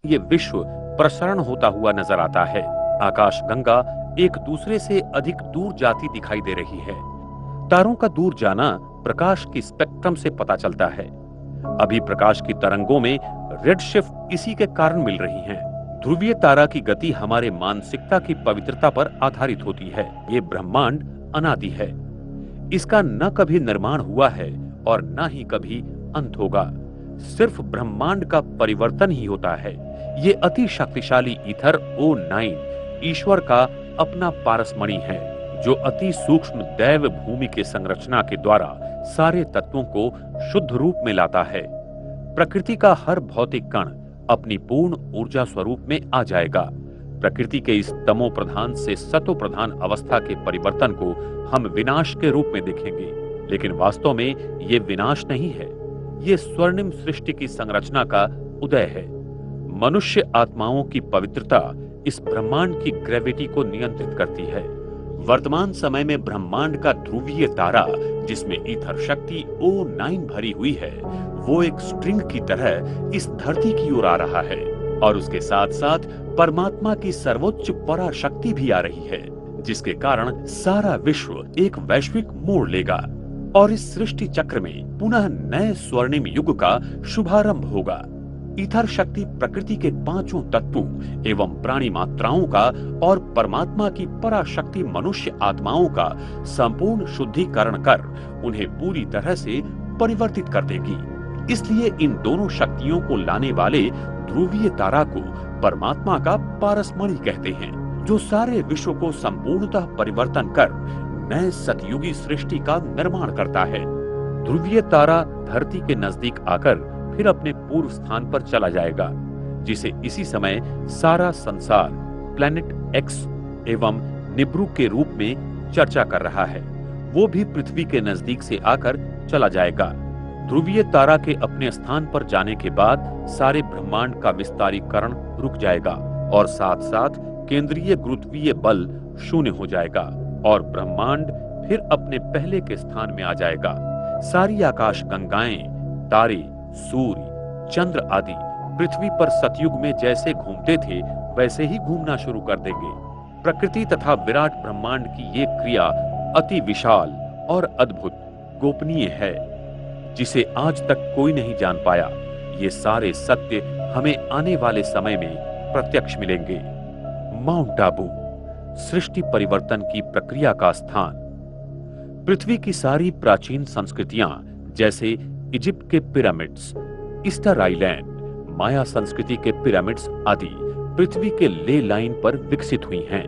ये विश्व प्रसरण होता हुआ नजर आता है। आकाश गंगा एक दूसरे से अधिक दूर जाती दिखाई दे रही है। तारों का दूर जाना प्रकाश की स्पेक्ट्रम से पता चलता है। अभी प्रकाश की तरंगों में रेड शिफ्ट इसी के कारण मिल रही हैं। ध्रुवीय तारा की गति हमारे मानसिकता की पवित्रता पर आधारित होती है। ये ब्रह्मांड अनादि है, इसका न कभी निर्माण हुआ है और न ही कभी अंत होगा। सिर्फ ब्रह्मांड का परिवर्तन ही होता है। ये अति शक्तिशाली ईथर O9 ईश्वर का अपना पारसमणि है, जो अति सूक्ष्म दैव भूमि के संरचना के द्वारा सारे तत्वों को शुद्ध रूप में लाता है। प्रकृति का हर भौतिक कण अपनी पूर्ण ऊर्जा स्वरूप में आ जाएगा। प्रकृति के इस तमो प्रधान से सतो प्रधान अवस्था के परिवर्तन को हम विनाश के रूप में देखेंगे, लेकिन वास्तव में ये विनाश नहीं है, ये स्वर्णिम सृष्टि की संरचना का उदय है। मनुष्य आत्माओं की पवित्रता इस ब्रह्मांड की ग्रेविटी को नियंत्रित करती है। वर्तमान समय में ब्रह्मांड का ध्रुवीय तारा, जिसमें ईथर शक्ति O9 भरी हुई है, वो एक स्ट्रिंग की तरह इस धरती की ओर आ रहा है और उसके साथ साथ परमात्मा की सर्वोच्च पराशक्ति भी आ रही है, जिसके कारण सारा विश्व एक वैश्विक मोड़ लेगा और इस सृष्टि चक्र में पुनः नए स्वर्णिम युग का शुभारंभ होगा। ईथर शक्ति प्रकृति के पांचों तत्वों एवं प्राणी मात्राओं का और परमात्मा की पराशक्ति मनुष्य आत्माओं का संपूर्ण शुद्धिकरण कर उन्हें पूरी तरह से परिवर्तित कर देगी। इसलिए इन दोनों शक्तियों को लाने वाले ध्रुवीय तारा को परमात्मा का पारसमणि कहते हैं, जो सारे विश्व को संपूर्णतः परिवर्तन कर नए सतयुगी सृष्टि का निर्माण करता है। ध्रुवीय तारा धरती के नजदीक आकर फिर अपने पूर्व स्थान पर चला जाएगा, जिसे इसी समय सारा संसार प्लैनेट एक्स एवं निब्रू के रूप में चर्चा कर रहा है। वो भी पृथ्वी के नजदीक से आकर चला जाएगा। ध्रुवीय तारा के अपने स्थान पर जाने के बाद सारे ब्रह्मांड का विस्तारीकरण रुक जाएगा और साथ साथ केंद्रीय गुरुत्वीय बल शून्य हो जाएगा और ब्रह्मांड फिर अपने पहले के स्थान में आ जाएगा। सारी आकाश गंगाएं, तारे, सूर्य, चंद्र आदि पृथ्वी पर सतयुग में जैसे घूमते थे वैसे ही घूमना शुरू कर देंगे। प्रकृति तथा विराट ब्रह्मांड की ये क्रिया अति विशाल और अद्भुत गोपनीय है, जिसे आज तक कोई नहीं जान पाया। ये सारे सत्य हमें आने वाले समय में प्रत्यक्ष मिलेंगे। माउंट आबू, सृष्टि परिवर्तन की प्रक्रिया का स्थान। पृथ्वी की सारी प्राचीन संस्कृतियां जैसे इजिप्ट के पिरामिड्स, ईस्टर आइलैंड, माया संस्कृति के पिरामिड्स आदि पृथ्वी के ले लाइन पर विकसित हुई हैं।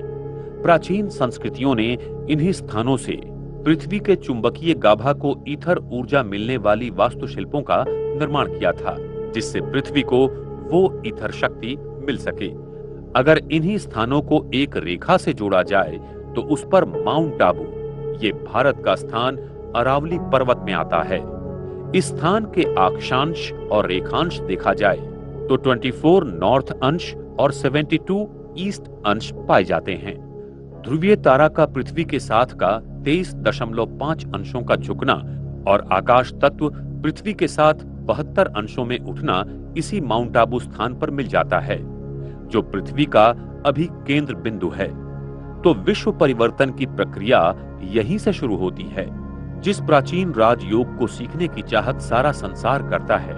प्राचीन संस्कृतियों ने इन्हीं स्थानों से पृथ्वी के चुंबकीय गाभा को ईथर ऊर्जा मिलने वाली वास्तुशिल्पों का निर्माण किया था, जिससे पृथ्वी को वो ईथर शक्ति मिल सके। अगर इन्हीं स्थानों को एक रेखा से जोड़ा जाए तो उस पर माउंट आबू, ये भारत का स्थान अरावली पर्वत में आता है। इस स्थान के अक्षांश और रेखांश देखा जाए तो 24 नॉर्थ अंश और 72 ईस्ट अंश पाए जाते हैं। ध्रुवीय तारा का पृथ्वी के साथ का 23.5 अंशों का झुकना और आकाश तत्व पृथ्वी के साथ 72 अंशों में उठना इसी माउंट आबू स्थान पर मिल जाता है, जो पृथ्वी का अभी केंद्र बिंदु है। तो विश्व परिवर्तन की प्रक्रिया यहीं से शुरू होती है। जिस प्राचीन राजयोग को सीखने की चाहत सारा संसार करता है,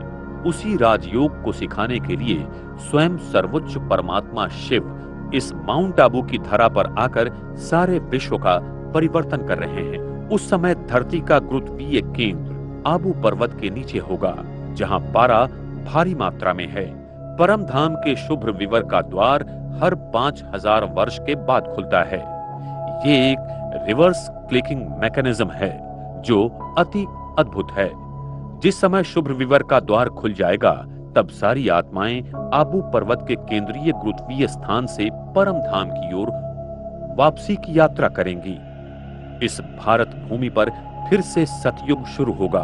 उसी राजयोग को सिखाने के लिए स्वयं सर्वोच्च परमात्मा शिव इस माउंट आबू की धरा पर आकर सारे विश्व का परिवर्तन कर रहे हैं। उस समय धरती का गुरुत्वीय केंद्र आबू पर्वत के नीचे होगा, जहां पारा भारी मात्रा में है। परम धाम के शुभ्र विवर का द्वार हर 5000 वर्ष के बाद खुलता है। ये एक रिवर्स क्लिकिंग मैकेनिज्म है जो अति अद्भुत है। जिस समय शुभ्र विवर का द्वार खुल जाएगा, तब सारी आत्माएं आबू पर्वत के केंद्रीय गुरुत्वीय स्थान से परम धाम की ओर वापसी की यात्रा करेंगी। इस भारत भूमि पर फिर से सतयुग शुरू होगा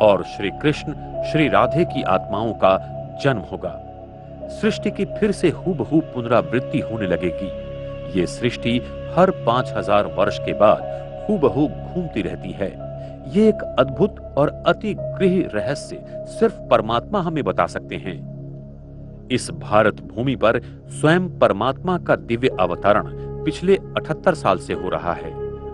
और श्री कृष्ण, श्री राधे की आत्माओं का जन्म होगा। सृष्टि की फिर से हूबहू पुनरावृत्ति होने लगेगी। ये सृष्टि हर 5000 वर्ष के बाद हूबहू घूमती रहती है। ये एक अद्भुत और अति गृह रहस्य सिर्फ परमात्मा हमें बता सकते हैं। इस भारत भूमि पर स्वयं परमात्मा का दिव्य अवतरण पिछले 78 साल से हो रहा है,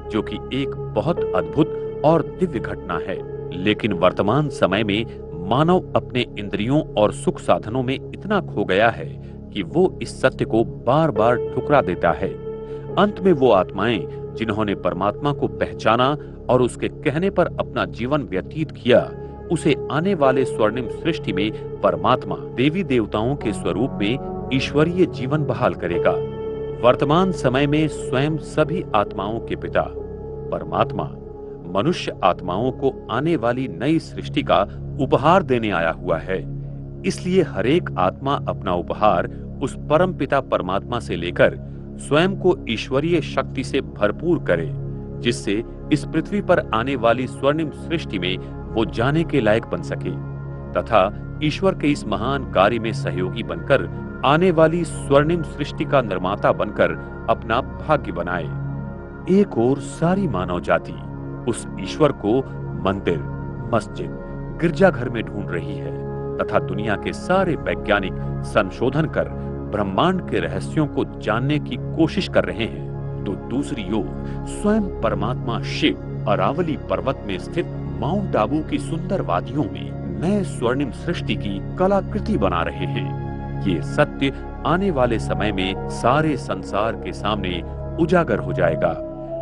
जो कि एक बहुत अद्भुत और दिव्य घटना है। लेकिन वर्तमान समय में मानव अपने इंद्रियों और सुख साधनों में इतना खो गया है कि वो इस सत्य को बार बार ठुकरा देता है। अंत में वो आत्माएं जिन्होंने परमात्मा को पहचाना और उसके कहने पर अपना जीवन व्यतीत किया, उसे आने वाले स्वर्णिम सृष्टि में परमात्मा देवी देवताओं के स्वरूप में ईश्वरीय जीवन बहाल करेगा। वर्तमान समय में स्वयं सभी आत्माओं के पिता परमात्मा मनुष्य आत्माओं को आने वाली नई सृष्टि का उपहार देने आया हुआ है। इसलिए हरेक आत्मा अपना उपहार उस परम पिता परमात्मा से लेकर स्वयं को ईश्वरीय शक्ति से भरपूर करे, जिससे इस पृथ्वी पर आने वाली स्वर्णिम सृष्टि में वो जाने के लायक बन सके तथा ईश्वर के इस महान कार्य में सहयोगी बनकर आने वाली स्वर्णिम सृष्टि का निर्माता बनकर अपना भाग्य बनाए। एक ओर सारी मानव जाति उस ईश्वर को मंदिर, मस्जिद, गिरजाघर में ढूंढ रही है तथा दुनिया के सारे वैज्ञानिक संशोधन कर ब्रह्मांड के रहस्यों को जानने की कोशिश कर रहे हैं, तो दूसरी ओर स्वयं परमात्मा शिव अरावली पर्वत में स्थित माउंट आबू की सुंदर वादियों में नए स्वर्णिम सृष्टि की कलाकृति बना रहे हैं। ये सत्य आने वाले समय में सारे संसार के सामने उजागर हो जाएगा।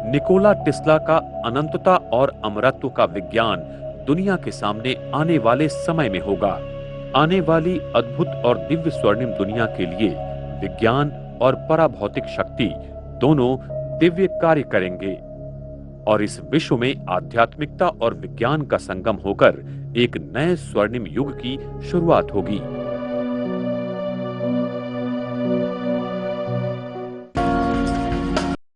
निकोला टेस्ला का अनंतता और अमरत्व का विज्ञान दुनिया के सामने आने वाले समय में होगा। आने वाली अद्भुत और दिव्य स्वर्णिम दुनिया के लिए विज्ञान और पराभौतिक शक्ति दोनों दिव्य कार्य करेंगे और इस विश्व में आध्यात्मिकता और विज्ञान का संगम होकर एक नए स्वर्णिम युग की शुरुआत होगी।